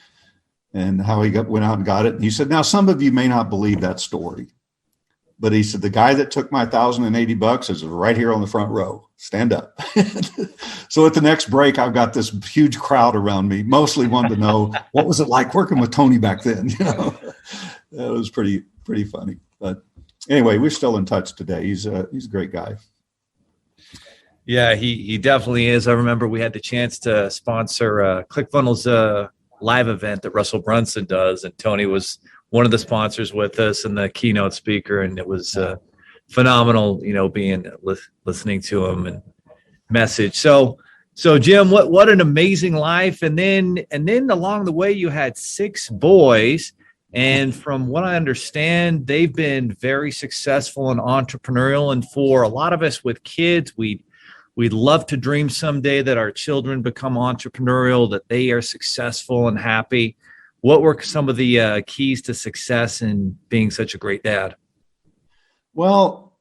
B: and how he went out and got it. And he said, "Now, some of you may not believe that story, but," he said, "the guy that took my $1,080 is right here on the front row. Stand up." So at the next break, I've got this huge crowd around me, mostly wanted to know, what was it like working with Tony back then? It was pretty funny. But anyway, we're still in touch today. He's a great guy.
A: Yeah, he definitely is. I remember we had the chance to sponsor ClickFunnels live event that Russell Brunson does, and Tony was one of the sponsors with us and the keynote speaker, and it was phenomenal, being listening to him and message. So Jim, what an amazing life. And then along the way, you had 6 boys. And from what I understand, they've been very successful and entrepreneurial. And for a lot of us with kids, we'd love to dream someday that our children become entrepreneurial, that they are successful and happy. What were some of the keys to success in being such a great dad?
B: Well,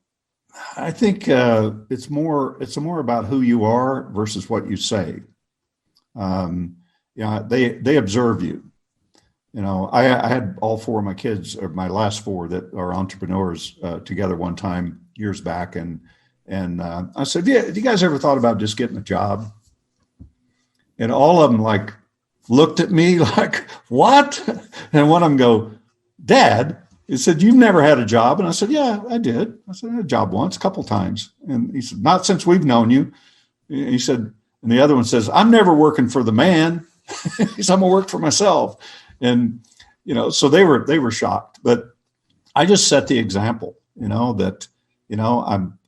B: I think it's more about who you are versus what you say. They observe you. I had all 4 of my kids, or my last 4 that are entrepreneurs, together one time years back, and I said, "Yeah, have you guys ever thought about just getting a job?" And all of them looked at me like, "What?" And one of them go, "Dad," he said, "you've never had a job?" And I said, "Yeah, I did." I said, "I had a job once, a couple times." And he said, "Not since we've known you." He said, and the other one says, "I'm never working for the man." He said, "I'm gonna work for myself." And, so they were shocked, but I just set the example, that,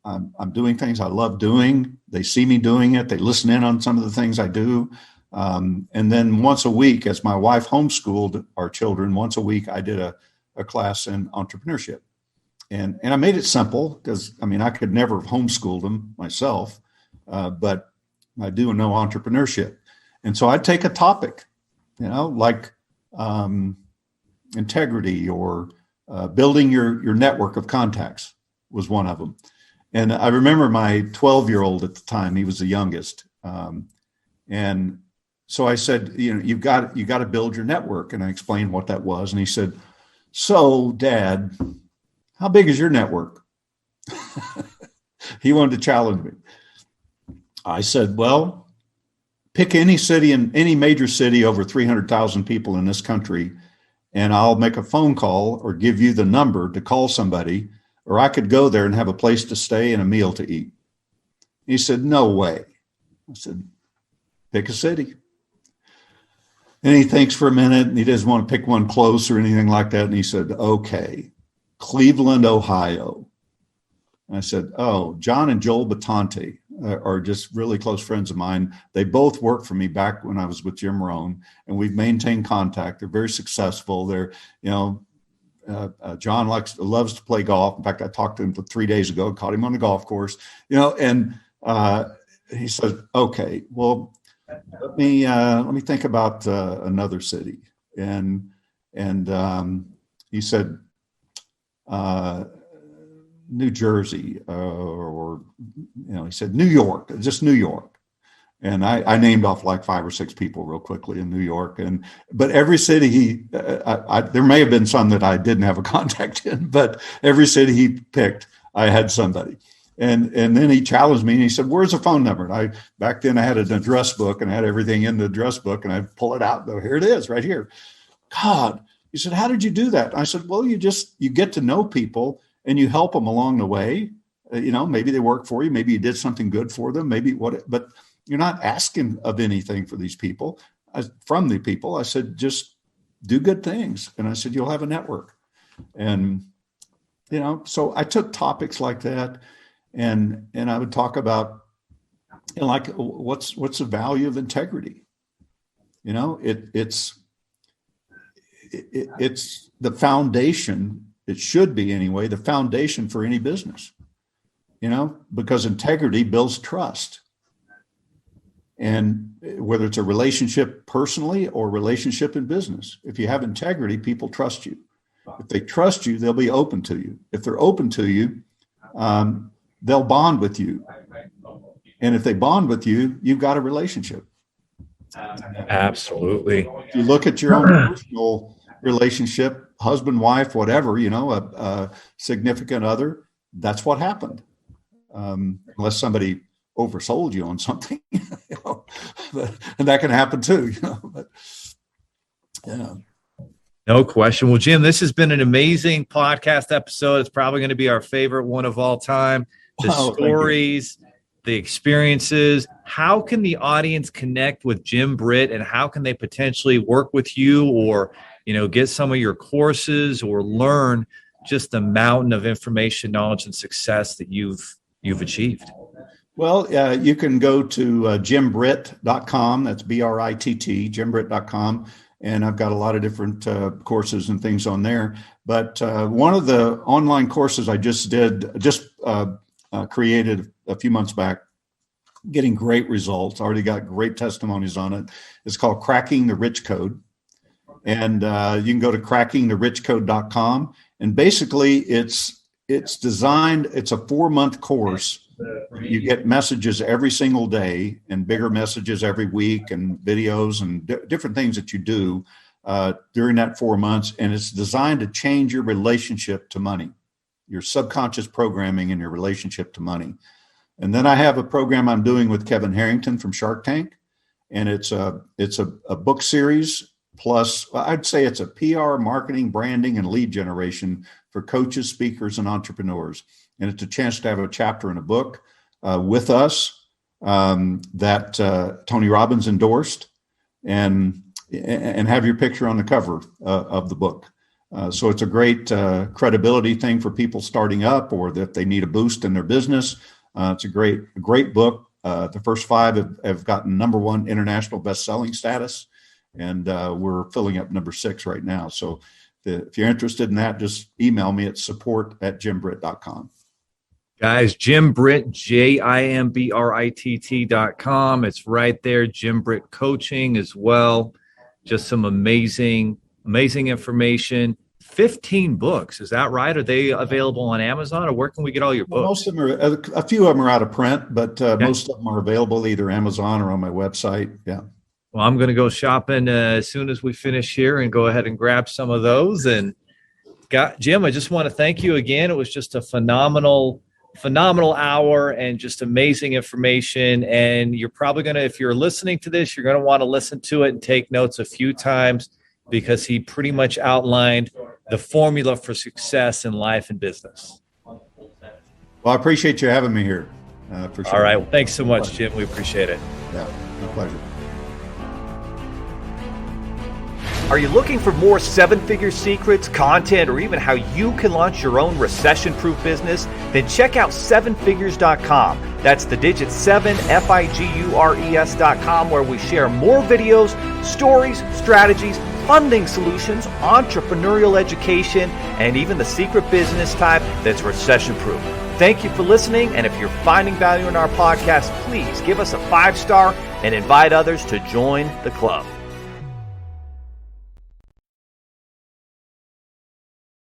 B: I'm doing things I love doing. They see me doing it. They listen in on some of the things I do. And then once a week, as my wife homeschooled our children, once a week, I did a class in entrepreneurship. And I made it simple because, I could never have homeschooled them myself, but I do know entrepreneurship. And so I'd take a topic, like integrity or building your network of contacts was one of them. And I remember my 12-year-old at the time, he was the youngest. And So I said, you've got to build your network. And I explained what that was. And he said, so Dad, how big is your network? He wanted to challenge me. I said, well, pick any city in any major city over 300,000 people in this country, and I'll make a phone call or give you the number to call somebody, or I could go there and have a place to stay and a meal to eat. He said, no way. I said, pick a city. And he thinks for a minute, and he doesn't want to pick one close or anything like that. And he said, okay, Cleveland, Ohio. And I said, oh, John and Joel Batante are just really close friends of mine. They both worked for me back when I was with Jim Rohn, and we've maintained contact. They're very successful. They're, John loves to play golf. In fact, I talked to him 3 days ago, caught him on the golf course, and he said, okay, well, let me think about another city. And he said, New Jersey, he said New York, just New York. And I named off like 5 or 6 people real quickly in New York. But every city there may have been some that I didn't have a contact in, but every city he picked, I had somebody. And then he challenged me and he said, where's the phone number? And back then I had an address book and I had everything in the address book, and I pull it out and go, here it is right here. God, he said, how did you do that? I said, well, you get to know people and you help them along the way. Maybe they work for you. Maybe you did something good for them. But you're not asking of anything for these people, from the people. I said, just do good things. And I said, you'll have a network. And, so I took topics like that and I would talk about, what's the value of integrity? It's the foundation. It should be anyway, the foundation for any business, because integrity builds trust. And whether it's a relationship personally or relationship in business, if you have integrity, people trust you. If they trust you, they'll be open to you. If they're open to you, they'll bond with you. And if they bond with you, you've got a relationship.
A: Absolutely.
B: If you look at your own personal relationship, husband, wife, whatever, a significant other, that's what happened. Unless somebody oversold you on something, and that can happen too, but yeah.
A: No question. Well, Jim, this has been an amazing podcast episode. It's probably going to be our favorite one of all time. The stories, the experiences. How can the audience connect with Jim Britt, and how can they potentially work with you or, get some of your courses or learn just the mountain of information, knowledge, and success that you've achieved?
B: Well, you can go to jimbritt.com. That's BRITT, jimbritt.com. And I've got a lot of different courses and things on there. But one of the online courses I just created a few months back, getting great results, already got great testimonies on it. It's called Cracking the Rich Code. And you can go to crackingtherichcode.com. And basically it's designed, it's a 4-month course. You get messages every single day and bigger messages every week and videos and different things that you do during that 4 months. And it's designed to change your relationship to money, your subconscious programming and your relationship to money. And then I have a program I'm doing with Kevin Harrington from Shark Tank. And it's a book series, plus I'd say it's a PR, marketing, branding, and lead generation for coaches, speakers, and entrepreneurs. And it's a chance to have a chapter in a book with us that Tony Robbins endorsed, and have your picture on the cover of the book. So it's a great credibility thing for people starting up, or if they need a boost in their business. It's a great book. The first 5 have gotten #1 international best-selling status, and we're filling up #6 right now. So if you're interested in that, just email me at support@jimbritt.com.
A: Guys, Jim Britt, JimBritt.com. It's right there. Jim Britt Coaching as well. Just some amazing information. 15 books. Is that right? Are they available on Amazon, or where can we get all your books?
B: Most of them a few of them are out of print, but most of them are available either Amazon or on my website. Yeah.
A: Well, I'm going to go shopping as soon as we finish here and go ahead and grab some of those. And Jim, I just want to thank you again. It was just a phenomenal hour and just amazing information. And you're probably going to, if you're listening to this, you're going to want to listen to it and take notes a few times, because he pretty much outlined the formula for success in life and business.
B: Well, I appreciate you having me here. For sure.
A: All right. Well, thanks so much, Jim. We appreciate it.
B: Yeah, my pleasure.
C: Are you looking for more seven-figure secrets, content, or even how you can launch your own recession-proof business? Then check out sevenfigures.com. That's the digit 7, FIGURES.com, where we share more videos, stories, strategies, funding solutions, entrepreneurial education, and even the secret business type that's recession-proof. Thank you for listening, and if you're finding value in our podcast, please give us a 5-star and invite others to join the club.